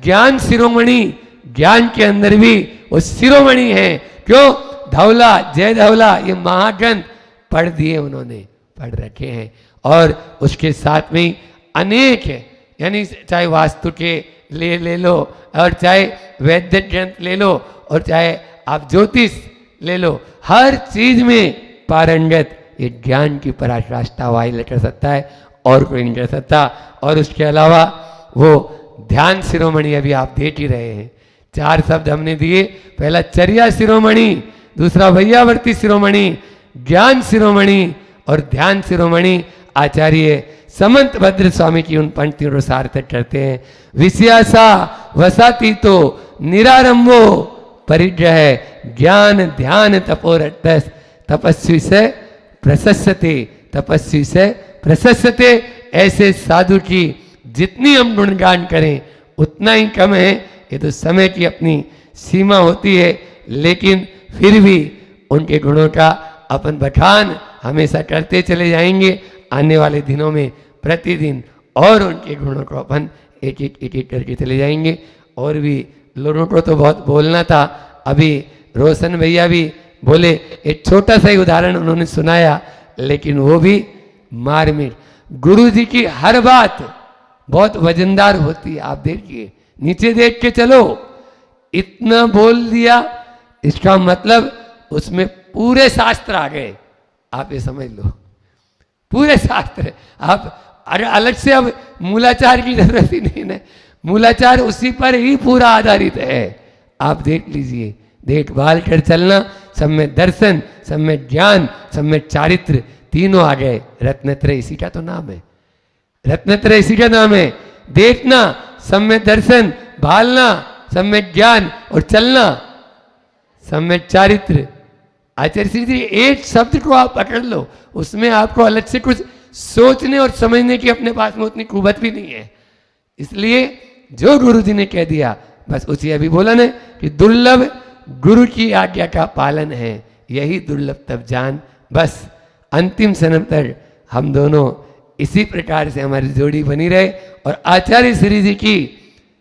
ज्ञान शिरोमणि, ज्ञान के अंदर भी वो शिरोमणि है। क्यों? धौला, जय धौला, ये महाग्रंथ पढ़ दिए उन्होंने, पढ़ रखे हैं। और उसके साथ में अनेक है, यानी चाहे वास्तु के ले लो, और चाहे वैद्य ग्रंथ ले लो, और चाहे आप ज्योतिष ले लो, हर चीज में पारंगत ये ज्ञान की पराकाष्ठा वाहिल कर सकता है और कोई नहीं कर सकता। और उसके अलावा वो ध्यान शिरोमणि अभी आप देख ही रहे हैं। 4 शब्द हमने दिए, पहला चर्या शिरोमणि, दूसरा वैयावर्ती शिरोमणि, ज्ञान शिरोमणि और ध्यान शिरोमणि आचार्य समंत भद्र स्वामी की उन पंक्तियों को सार्थक करते हैं। विषयासा वसाती तो निरारंभो परिग्रह ज्ञान ध्यान तपोरतस तपस्वी से प्रशस्यते तपस्वी से प्रशस्यते। ऐसे साधु की जितनी हम गुणगान करें उतना ही कम है। ये तो समय की अपनी सीमा होती है, लेकिन फिर भी उनके गुणों का अपन बखान हमेशा करते चले जाएंगे। आने वाले दिनों में प्रतिदिन और उनके गुणों को अपन एक एक करके चले जाएंगे। और भी लोगों को तो बहुत बोलना था। अभी रोशन भैया भी बोले, एक छोटा सा ही उदाहरण उन्होंने सुनाया, लेकिन वो भी मार्मिक। गुरु जी की हर बात बहुत वजनदार होती है। आप देखिए, नीचे देख के चलो, इतना बोल दिया, इसका मतलब उसमें पूरे शास्त्र आ गए। आप ये समझ लो, पूरे शास्त्र। आप अलग से अब मूलाचार की जरूरत ही नहीं है, मूलाचार उसी पर ही पूरा आधारित है। आप देख लीजिए, देखभाल कर चलना, सब में दर्शन, सब में ज्ञान, सब में चारित्र, तीनों आ गए। रत्नत्रय इसी का तो नाम है, रत्नत्रय इसी का नाम है। देखना, सब में दर्शन, भालना, सब में ज्ञान, और चलना, सब में चारित्र। आचार्य श्री जी एक शब्द को आप पकड़ लो, उसमें आपको अलग से कुछ सोचने और समझने की अपने पास में उतनी कुवत भी नहीं है। इसलिए जो गुरु जी ने कह दिया, बस उसी अभी बोला ना कि दुर्लभ गुरु की आज्ञा का पालन है, यही दुर्लभ तब जान। बस अंतिम जन्म तक हम दोनों इसी प्रकार से हमारी जोड़ी बनी रहे, और आचार्य श्री जी की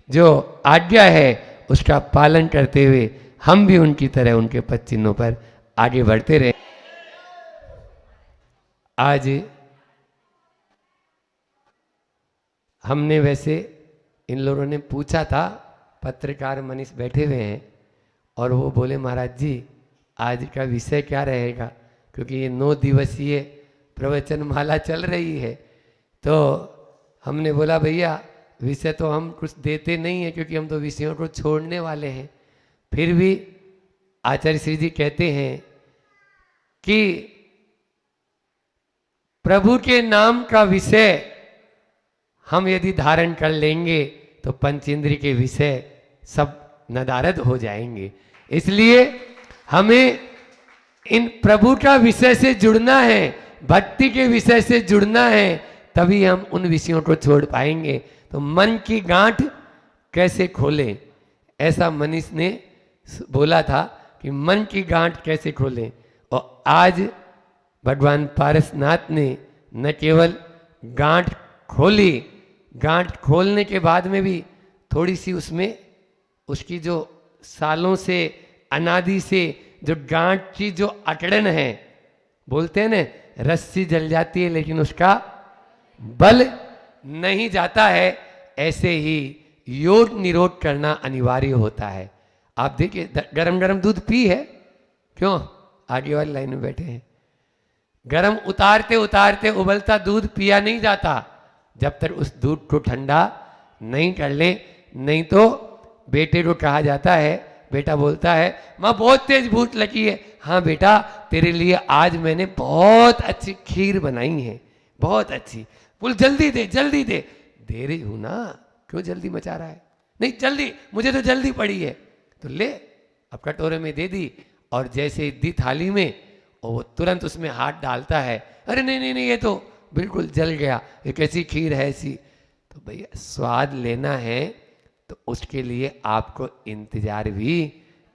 जो आज्ञा है उसका पालन करते हुए हम भी उनकी तरह उनके पद चिन्हों पर आगे बढ़ते रहे। आज हमने वैसे इन लोगों ने पूछा था, पत्रकार मनीष बैठे हुए हैं, और वो बोले महाराज जी आज का विषय क्या रहेगा, क्योंकि ये 9 दिवसीय प्रवचन माला चल रही है। तो हमने बोला भैया विषय तो हम कुछ देते नहीं हैं, क्योंकि हम तो विषयों को छोड़ने वाले हैं। फिर भी आचार्य श्री जी कहते हैं कि प्रभु के नाम का विषय हम यदि धारण कर लेंगे तो पंचेंद्रिय के विषय सब नदारद हो जाएंगे। इसलिए हमें इन प्रभु का विषय से जुड़ना है, भक्ति के विषय से जुड़ना है, तभी हम उन विषयों को छोड़ पाएंगे। तो मन की गांठ कैसे खोलें, ऐसा मनीष ने बोला था कि मन की गांठ कैसे खोलें। और आज भगवान पारसनाथ ने न केवल गांठ खोली, गांठ खोलने के बाद में भी थोड़ी सी उसमें उसकी जो सालों से अनादि से जो गांठ की जो अकड़न है, बोलते हैं ना रस्सी जल जाती है लेकिन उसका बल नहीं जाता है, ऐसे ही योग निरोध करना अनिवार्य होता है। आप देखिए गरम गरम दूध पी है, क्यों आगे वाली लाइन में बैठे हैं, गरम उतारते उतारते उबलता दूध पिया नहीं जाता जब तक उस दूध को ठंडा नहीं कर ले। नहीं तो बेटे को कहा जाता है, बेटा बोलता है माँ बहुत तेज भूख लगी है, हाँ बेटा तेरे लिए आज मैंने बहुत अच्छी खीर बनाई है, बहुत अच्छी, बोल जल्दी दे जल्दी दे। दे रही हूं ना, क्यों जल्दी मचा रहा है, नहीं जल्दी, मुझे तो जल्दी पड़ी है, तो ले अब कटोरे में दे दी। और जैसे दी थाली में और वो तुरंत उसमें हाथ डालता है, अरे नहीं नहीं नहीं ये तो बिल्कुल जल गया, ये कैसी खीर है ऐसी। तो भैया स्वाद लेना है तो उसके लिए आपको इंतजार भी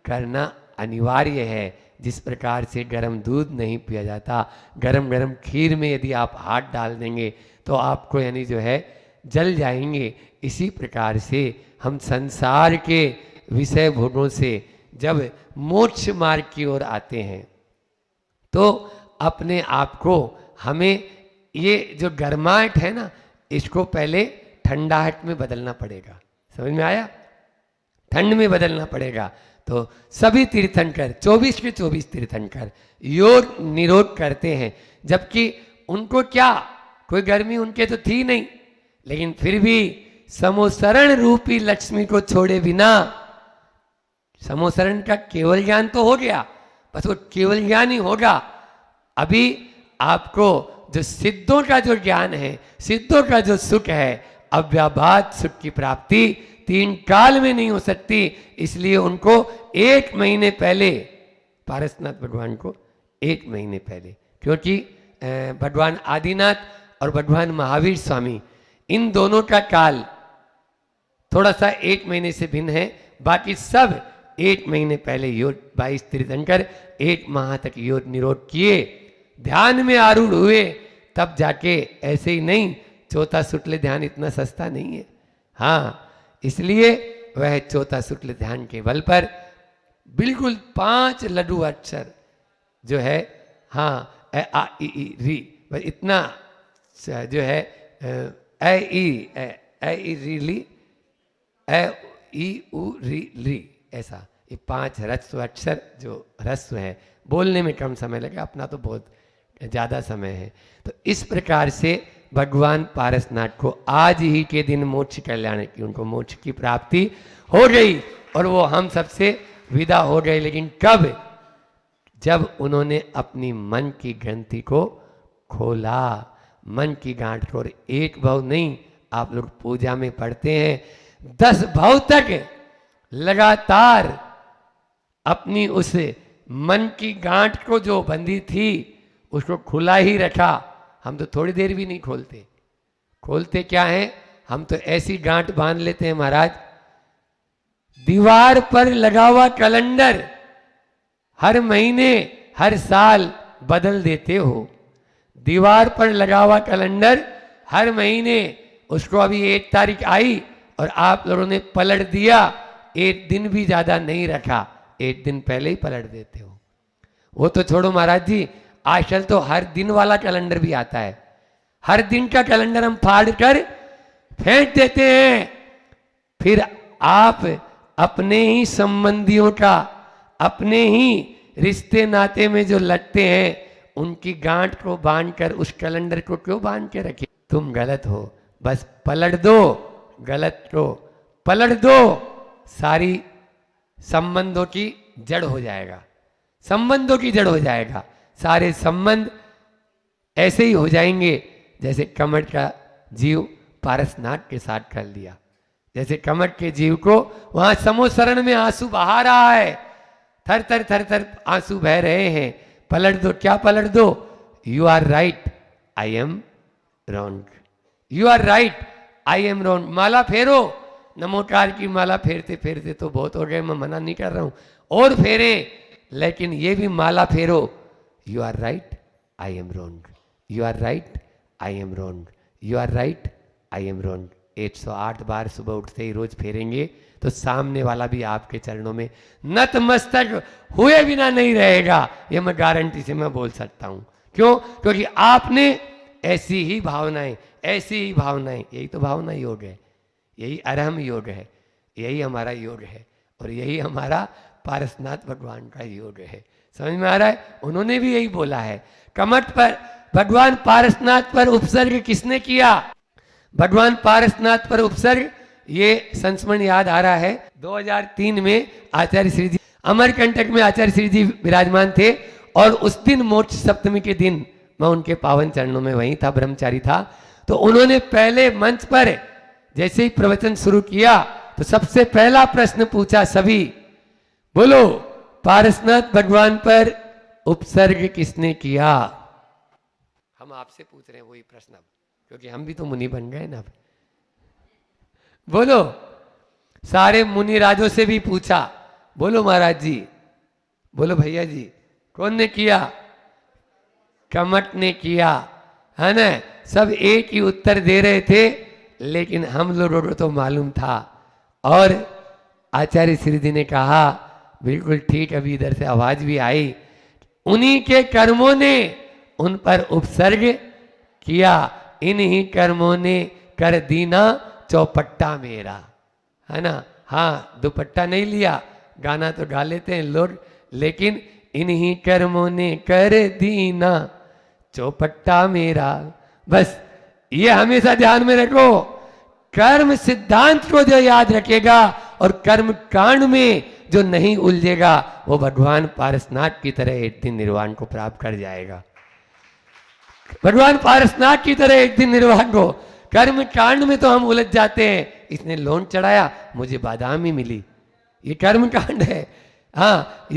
करना अनिवार्य है। जिस प्रकार से गर्म दूध नहीं पिया जाता, गरम गरम खीर में यदि आप हाथ डाल देंगे तो आपको यानी जो है जल जाएंगे। इसी प्रकार से हम संसार के विषय भोगों से जब मोक्ष मार्ग की ओर आते हैं तो अपने आप को हमें ये जो गर्माहट है ना, इसको पहले ठंडाहट में बदलना पड़ेगा। समझ में आया? ठंड में बदलना पड़ेगा। तो सभी तीर्थंकर 24 के 24 तीर्थंकर योग निरोध करते हैं, जबकि उनको क्या कोई गर्मी उनके तो थी नहीं, लेकिन फिर भी समोसरण रूपी लक्ष्मी को छोड़े बिना, समोसरण का केवल ज्ञान तो हो गया, बस वो केवल ज्ञान ही होगा, अभी आपको जो सिद्धों का जो ज्ञान है, सिद्धों का जो सुख है, अव्याभात सुख की प्राप्ति 3 काल में नहीं हो सकती। इसलिए उनको 1 महीने पहले, पारसनाथ भगवान को 1 महीने पहले, क्योंकि भगवान आदिनाथ और भगवान महावीर स्वामी इन दोनों का काल थोड़ा सा 1 महीने से भिन्न है। बाकी सब 1 महीने पहले योग 22 तीर्थंकर 1 माह तक योग निरोध किए, ध्यान में आरूढ़ हुए, तब जाके ऐसे ही नहीं। चौथा शुक्ल ध्यान इतना सस्ता नहीं है। हाँ, इसलिए वह चौथा शुक्ल ध्यान के बल पर बिल्कुल 5 लघु अक्षर जो है, हाँ, ए आ ई ई री, बस इतना जो है, ए ई री ली, ए ई उ री ली, ऐसा ये 5 ह्रस्व अक्षर जो ह्रस्व है, बोलने में कम समय लगे, अपना तो बहुत ज़्यादा समय है। तो इस प्रकार से भगवान पारसनाथ को आज ही के दिन मोक्ष कल्याण की, उनको मोक्ष की प्राप्ति हो गई और वो हम सबसे विदा हो गए। लेकिन कब? जब उन्होंने अपनी मन की ग्रंथि को खोला, मन की गांठ को। और एक भाव नहीं, आप लोग पूजा में पढ़ते हैं, 10 भाव तक लगातार अपनी उस मन की गांठ को जो बंधी थी उसको खुला ही रखा। हम तो थोड़ी देर भी नहीं खोलते। खोलते क्या है? हम तो ऐसी गांठ बांध लेते हैं महाराज, दीवार पर लगा हुआ कैलेंडर हर महीने हर साल बदल देते हो। दीवार पर लगा हुआ कैलेंडर हर महीने, उसको अभी 1 तारीख आई और आप लोगों ने पलट दिया, 1 दिन भी ज्यादा नहीं रखा, 1 दिन पहले ही पलट देते हो। वो तो छोड़ो महाराज जी, आजकल तो हर दिन वाला कैलेंडर भी आता है। हर दिन का कैलेंडर हम फाड़ कर फेंक देते हैं। फिर आप अपने ही संबंधियों का, अपने ही रिश्ते नाते में जो लगते हैं, उनकी गांठ को बांध कर उस कैलेंडर को क्यों बांध के रखे? तुम गलत हो, बस पलट दो, गलत को पलट दो, सारी संबंधों की जड़ हो जाएगा, संबंधों की जड़ हो जाएगा। सारे संबंध ऐसे ही हो जाएंगे जैसे कमट का जीव पारसनाथ के साथ कर लिया। जैसे कमट के जीव को वहां समोसरण में आंसू बहा रहा है, थर थर थर थर आंसू बह रहे हैं, पलट दो। क्या पलट दो? You are right, I am wrong, you are right, I am wrong. माला फेरो, नमोकार की माला फेरते फेरते तो बहुत हो गए, मैं मना नहीं कर रहा हूं, और फेरे, लेकिन ये भी माला फेरो, you are right, I am wrong, you are right, I am wrong, you are right, I am wrong. 108 बार सुबह उठते ही रोज फेरेंगे तो सामने वाला भी आपके चरणों में नतमस्तक हुए बिना नहीं रहेगा। ये मैं गारंटी से मैं बोल सकता हूं। क्यों? क्योंकि आपने ऐसी ही भावनाएं, ऐसी ही भावनाएं, यही तो भावना योग है, यही अरहम योग है, यही हमारा योग है, और यही हमारा पारसनाथ भगवान का योग है। समझ में आ रहा है? उन्होंने भी यही बोला है। कमट पर भगवान पारसनाथ पर उपसर्ग किसने किया? भगवान पारसनाथ पर उपसर्ग, ये संस्मरण याद आ रहा है, 2003 में आचार्य श्री जी अमरकंटक में आचार्य श्री जी विराजमान थे, और उस दिन मोक्ष सप्तमी के दिन मैं उनके पावन चरणों में वहीं था, ब्रह्मचारी था। तो उन्होंने पहले मंच पर जैसे ही प्रवचन शुरू किया तो सबसे पहला प्रश्न पूछा, सभी बोलो पारसनाथ भगवान पर उपसर्ग किसने किया? हम आपसे पूछ रहे हैं वही प्रश्न अब, क्योंकि हम भी तो मुनि बन गए ना। बोलो, सारे मुनि राजों से भी पूछा, बोलो महाराज जी, बोलो भैया जी, कौन ने किया? कमट ने किया, है ना? सब एक ही उत्तर दे रहे थे, लेकिन हम लोगों को तो मालूम था। और आचार्य श्री जी ने कहा, बिल्कुल ठीक, अभी इधर से आवाज भी आई, उन्हीं के कर्मों ने उन पर उपसर्ग किया, इन्हीं कर्मों ने कर दीना चौपट्टा मेरा, है ना? हाँ, दुपट्टा नहीं लिया, गाना तो गा लेते हैं लोग, लेकिन इन्हीं कर्मों ने कर दीना चौपट्टा मेरा। बस ये हमेशा ध्यान में रखो, कर्म सिद्धांत को जो याद रखेगा और कर्म कांड में जो नहीं उलझेगा, वो भगवान पारसनाथ की तरह एक दिन निर्वाण को प्राप्त कर जाएगा। भगवान पारसनाथ की तरह एक दिन निर्वाण को कर्म कांड में तो हम उलझ जाते हैं। इसने लोन चढ़ाया, मुझे बादाम ही मिली, ये कर्म कांड है। हाँ,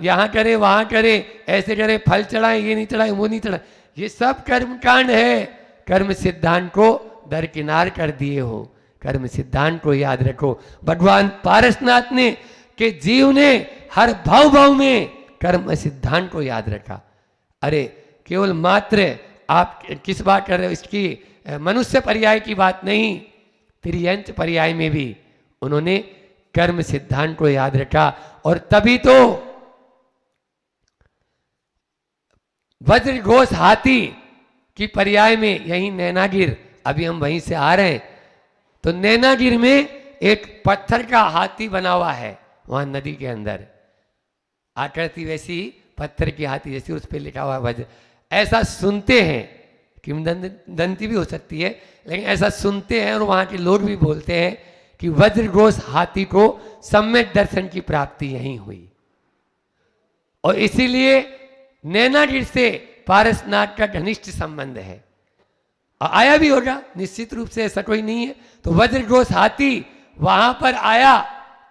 यहाँ करे, वहां करे, ऐसे करे, फल चढ़ाए, ये नहीं चढ़ाए, वो नहीं चढ़ाए, ये सब कर्म कांड है। कर्म सिद्धांत को दरकिनार कर दिए हो, कर्म सिद्धांत को याद रखो। भगवान पारसनाथ ने के जीव ने हर भाव भाव में कर्म सिद्धांत को याद रखा। अरे केवल मात्र आप किस बात कर रहे हो, इसकी मनुष्य पर्याय की बात नहीं, त्रियंच पर्याय में भी उन्होंने कर्म सिद्धांत को याद रखा। और तभी तो वज्र घोष हाथी की पर्याय में यही नैनागिर, अभी हम वहीं से आ रहे हैं, तो नैनागिर में एक पत्थर का हाथी बना हुआ है, वहां नदी के अंदर आकृति वैसी पत्थर की हाथी जैसी, उस पर लिखा हुआ है वज्र। ऐसा सुनते हैं, किंवदंती भी हो सकती है, लेकिन ऐसा सुनते हैं और वहां के लोग भी बोलते हैं कि वज्रघोष हाथी को सम्यक दर्शन की प्राप्ति यहीं हुई। और इसीलिए नैनागिर से पारसनाथ का घनिष्ठ संबंध है, और आया भी होगा निश्चित रूप से, ऐसा कोई नहीं है। तो वज्रघोष हाथी वहां पर आया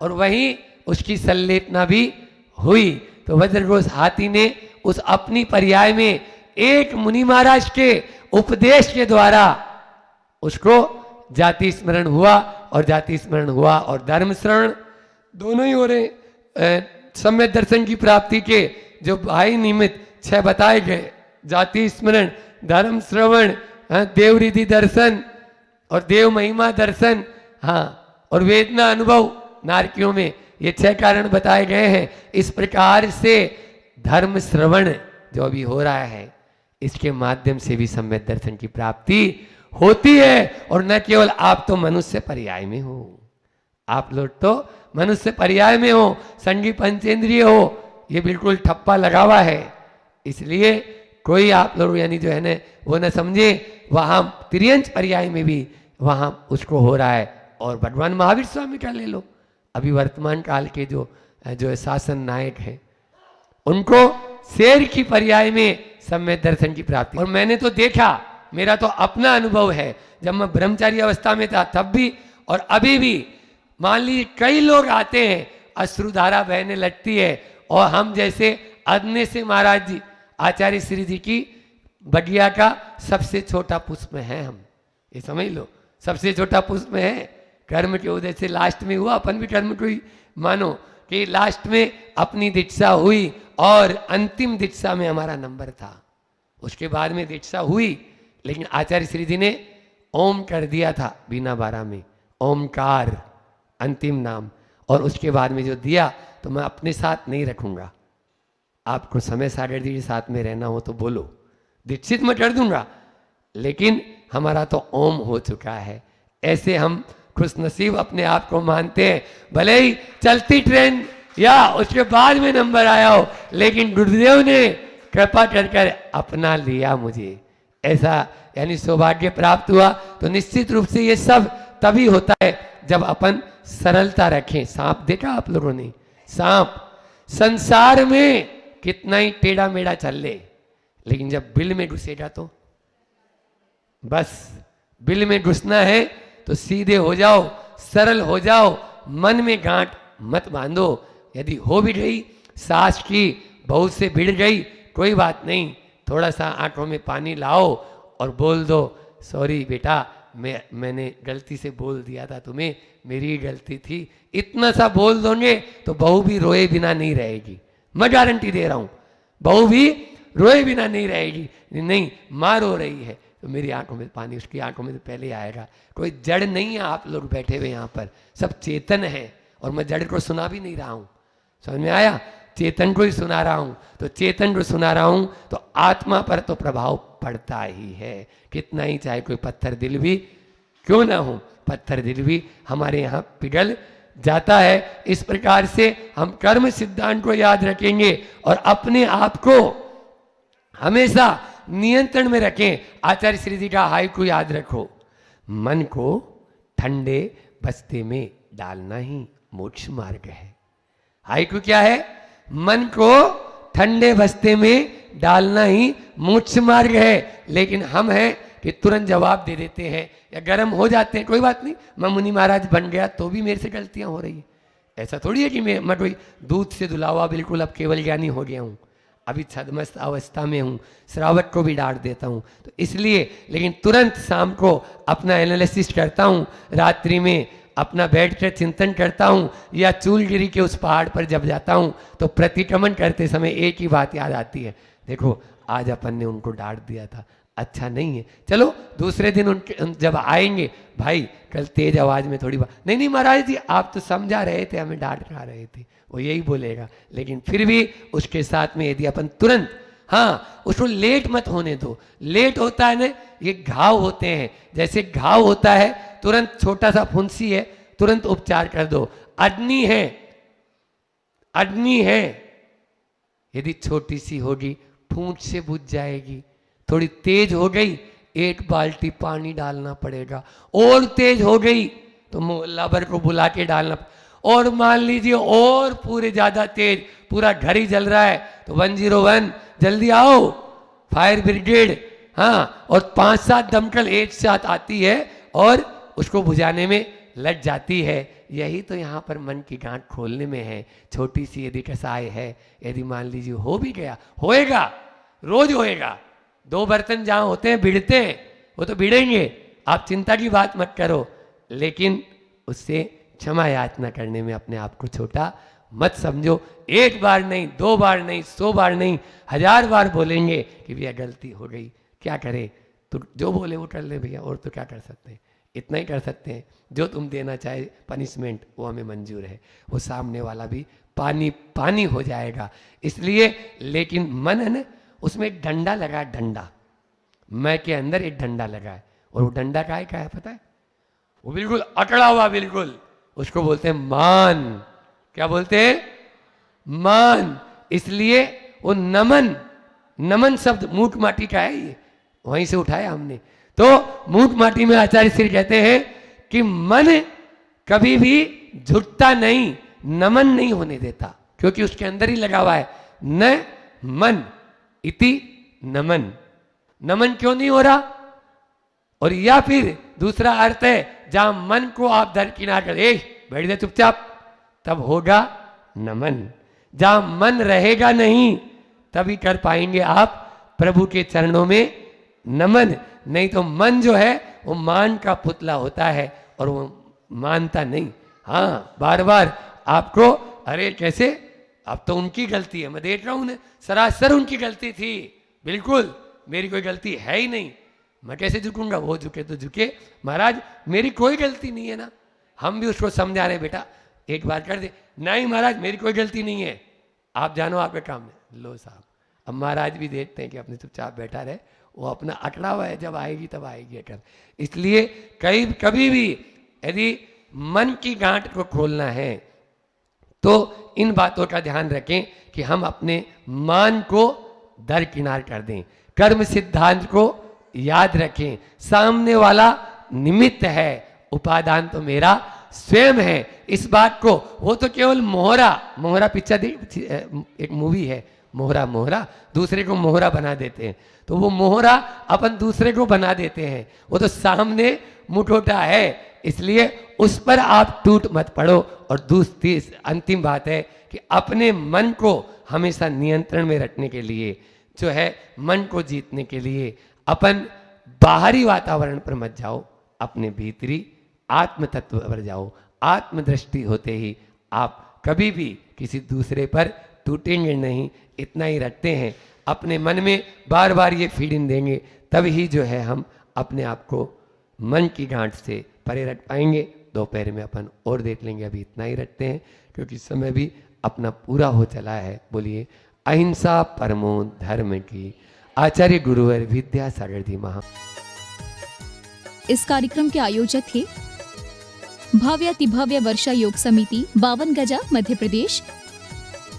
और वहीं उसकी संलेपना भी हुई। तो वज्रघोष हाथी ने उस अपनी पर्याय में एक मुनि महाराज के उपदेश के द्वारा उसको जाति स्मरण हुआ, और जाति स्मरण हुआ और धर्म स्मरण दोनों ही हो रहे। सम्यक दर्शन की प्राप्ति के जो भाई निमित्त 6 बताए गए, जाति स्मरण, धर्म श्रवण, देव रिधि दर्शन और देव महिमा दर्शन, हाँ, और वेदना अनुभव नारकियों में, ये 6 कारण बताए गए हैं। इस प्रकार से धर्म श्रवण जो अभी हो रहा है, इसके माध्यम से भी सम्यक दर्शन की प्राप्ति होती है। और न केवल आप तो मनुष्य पर्याय में हो, आप लोग तो मनुष्य पर्याय में हो, संगी पंचेंद्रिय हो, ये बिल्कुल ठप्पा लगा हुआ है। इसलिए कोई आप लोग यानी जो है ना वो न समझे, वहां त्रियंच पर्याय में भी वहां उसको हो रहा है। और भगवान महावीर स्वामी का ले लो, अभी वर्तमान काल के जो शासन नायक हैं, उनको शेर की पर्याय में सम्यक दर्शन की प्राप्ति। और मैंने तो देखा, मेरा तो अपना अनुभव है, जब मैं ब्रह्मचारी अवस्था में था तब भी और अभी भी, मान लीजिए कई लोग आते हैं, अश्रुधारा बहने लगती है, और हम जैसे अदने से महाराज जी आचार्य श्री जी की बगिया का सबसे छोटा पुष्प है हम, ये समझ लो, सबसे छोटा पुष्प है। कर्म के उदय से लास्ट में हुआ, अपन भी कर्म को ही मानो कि लास्ट में अपनी दीक्षा हुई और अंतिम दीक्षा में हमारा नंबर था। उसके बाद में दीक्षा हुई, लेकिन आचार्य श्री जी ने ओम कर दिया था बीना बारा में, ओमकार अंतिम नाम, और उसके बाद में जो दिया तो मैं अपने साथ नहीं रखूंगा, आपको समय सागर जी के साथ में रहना हो तो बोलो, दीक्षित मैं कर दूंगा, लेकिन हमारा तो ओम हो चुका है। ऐसे हम खुशनसीब अपने आप को मानते हैं, भले ही चलती ट्रेन या उसके बाद में नंबर आया हो, लेकिन गुरुदेव ने कृपा कर अपना लिया मुझे, ऐसा यानी सौभाग्य प्राप्त हुआ। तो निश्चित रूप से ये सब तभी होता है जब अपन सरलता रखें। सांप देखा आप लोगों ने, सांप संसार में कितना ही टेढ़ा मेढ़ा चल ले, लेकिन जब बिल में घुसेगा तो बस, बिल में घुसना है तो सीधे हो जाओ, सरल हो जाओ, मन में गांठ मत बांधो। यदि हो भी गई सांस की बहुत से भिड़ गई, कोई बात नहीं, थोड़ा सा आंखों में पानी लाओ और बोल दो, सॉरी बेटा, मैंने गलती से बोल दिया था तुम्हें, मेरी ही गलती थी। इतना सा बोल दोगे तो बहू भी रोए बिना नहीं रहेगी, मैं गारंटी दे रहा हूं, बहू भी रोए बिना नहीं रहेगी। नहीं, माँ रो रही है तो मेरी आंखों में पानी, उसकी आंखों में तो पहले आएगा। कोई जड़ नहीं है, आप लोग बैठे हुए यहाँ पर सब चेतन है, और मैं जड़ को सुना भी नहीं रहा हूँ, समझ में आया? चेतन को ही सुना रहा हूँ। तो चेतन को सुना रहा हूँ तो आत्मा पर तो प्रभाव पड़ता ही है, कितना ही चाहे कोई पत्थर दिल भी क्यों ना हो, पत्थर दिल भी हमारे यहाँ पिघल जाता है। इस प्रकार से हम कर्म सिद्धांत को याद रखेंगे और अपने आप को हमेशा नियंत्रण में रखें। आचार्य श्री जी का हाइकु याद रखो, मन को ठंडे बस्ते में डालना ही मोक्ष मार्ग है। हाइकु क्या है? मन को ठंडे बस्ते में डालना ही मोक्ष मार्ग है, लेकिन हम हैं कि तुरंत जवाब दे देते हैं या गर्म हो जाते हैं। कोई बात नहीं, मैं मुनि महाराज बन गया तो भी मेरे से गलतियां हो रही है। ऐसा थोड़ी है कि मैं कोई दूध से धुला हुआ बिल्कुल अब केवल ज्ञानी हो गया हूँ। अभी छदमस्त अवस्था में हूँ, श्रावक को भी डांट देता हूँ। तो इसलिए लेकिन तुरंत शाम को अपना एनालिसिस करता हूँ, रात्रि में अपना बैठकर चिंतन करता हूँ, या चूलगिरी के उस पहाड़ पर जब जाता हूँ तो प्रतिक्रमण करते समय एक ही बात याद आती है, देखो आज अपन ने उनको डांट दिया था, अच्छा नहीं है। चलो दूसरे दिन उनके जब आएंगे, भाई कल तेज आवाज में थोड़ी बात, नहीं महाराज जी आप तो समझा रहे थे, हमें डांट खा रहे थे, वो यही बोलेगा। लेकिन फिर भी उसके साथ में यदि अपन तुरंत, हाँ उसको लेट मत होने दो। लेट होता है ना, ये घाव होते हैं, जैसे घाव होता है तुरंत, छोटा सा फुंसी है तुरंत उपचार कर दो। अग्नि है, अग्नि है, यदि छोटी सी होगी फूंक से बुझ जाएगी, थोड़ी तेज हो गई एक बाल्टी पानी डालना पड़ेगा, और तेज हो गई तो मोहल्ला भर को बुला के डालना, और मान लीजिए और पूरे ज्यादा तेज, पूरा घर ही जल रहा है तो 101 जल्दी आओ, फायर ब्रिगेड, हाँ, और 5-7 दमकल एक साथ आती है और उसको बुझाने में लग जाती है। यही तो यहाँ पर मन की गांठ खोलने में है। छोटी सी यदि कसाय है, यदि मान लीजिए हो भी गया, होएगा, रोज होएगा। 2 बर्तन जहाँ होते हैं भिड़ते हैं, वो तो भिड़ेंगे, आप चिंता की बात मत करो, लेकिन उससे क्षमा याचना करने में अपने आप को छोटा मत समझो। 1 बार नहीं, 2 बार नहीं, 100 बार नहीं, 1000 बार बोलेंगे कि भैया गलती हो गई, क्या करें, तो जो बोले वो कर ले भैया, और तो क्या कर सकते हैं, इतना ही कर सकते हैं। जो तुम देना चाहे पनिशमेंट वो हमें मंजूर है, वो सामने वाला भी पानी पानी हो जाएगा। इसलिए लेकिन मन है ना, उसमें एक डंडा लगा है, डंडा, मैं के अंदर एक डंडा लगा है, और वो डंडा का है पता है, वो बिल्कुल अकड़ा हुआ, बिल्कुल, उसको बोलते हैं मान। क्या बोलते हैं? मान। इसलिए वो नमन, नमन शब्द मूठ माटी का है, ये वहीं से उठाया हमने। तो मूठ माटी में आचार्य श्री कहते हैं कि मन कभी भी झुकता नहीं, नमन नहीं होने देता, क्योंकि उसके अंदर ही लगा हुआ है न मन इति नमन। नमन क्यों नहीं हो रहा? और या फिर दूसरा अर्थ है, जहां मन को आप दरकिनार कर, बैठ जाए चुपचाप, तब होगा नमन। जहां मन रहेगा नहीं, तभी कर पाएंगे आप प्रभु के चरणों में नमन। नहीं तो मन जो है वो मान का पुतला होता है और वो मानता नहीं। हाँ, बार बार आपको, अरे कैसे, अब तो उनकी गलती है, मैं देख रहा हूं ना, सरासर उनकी गलती थी, बिल्कुल मेरी कोई गलती है ही नहीं, मैं कैसे झुकूंगा, वो झुके तो झुके, महाराज मेरी कोई गलती नहीं है ना। हम भी उसको समझा रहे, बेटा एक बार कर दे, नहीं महाराज मेरी कोई गलती नहीं है, आप जानो आपके काम में। लो साहब, अब महाराज भी देखते हैं कि अपने चुपचाप बैठा रहे, वो अपना अकड़ा हुआ है, जब आएगी तब आएगी अकड़। इसलिए कभी भी यदि मन की गांठ को खोलना है तो इन बातों का ध्यान रखें कि हम अपने मान को दरकिनार कर दें, कर्म सिद्धांत को याद रखें, सामने वाला निमित्त है, उपादान तो मेरा स्वयं है। इस बात को, वो तो केवल मोहरा पिक्चर एक मूवी है, मोहरा दूसरे को मोहरा बना देते हैं, तो वो मोहरा अपन दूसरे को बना देते हैं, वो तो सामने मुठोटा है, इसलिए उस पर आप टूट मत पड़ो। और दूसरी अंतिम बात है कि अपने मन को हमेशा नियंत्रण में रखने के लिए, जो है मन को जीतने के लिए, अपन बाहरी वातावरण पर मत जाओ, अपने भीतरी आत्म तत्व पर जाओ। आत्मदृष्टि होते ही आप कभी भी किसी दूसरे पर टूटेंगे नहीं, इतना ही रखते हैं। अपने मन में बार बार ये फीलिंग देंगे, तभी जो है हम अपने आप को मन की गांठ से परे रख पाएंगे। दोपहर में अपन और देख लेंगे, अभी इतना ही रखते हैं क्योंकि समय भी अपना पूरा हो चला है। बोलिए अहिंसा परमो धर्म की। आचार्य गुरुवर विद्यासागर जी महा। इस कार्यक्रम के आयोजक थे भव्य तिभव्य वर्षा योग समिति, 52 गजा, मध्य प्रदेश।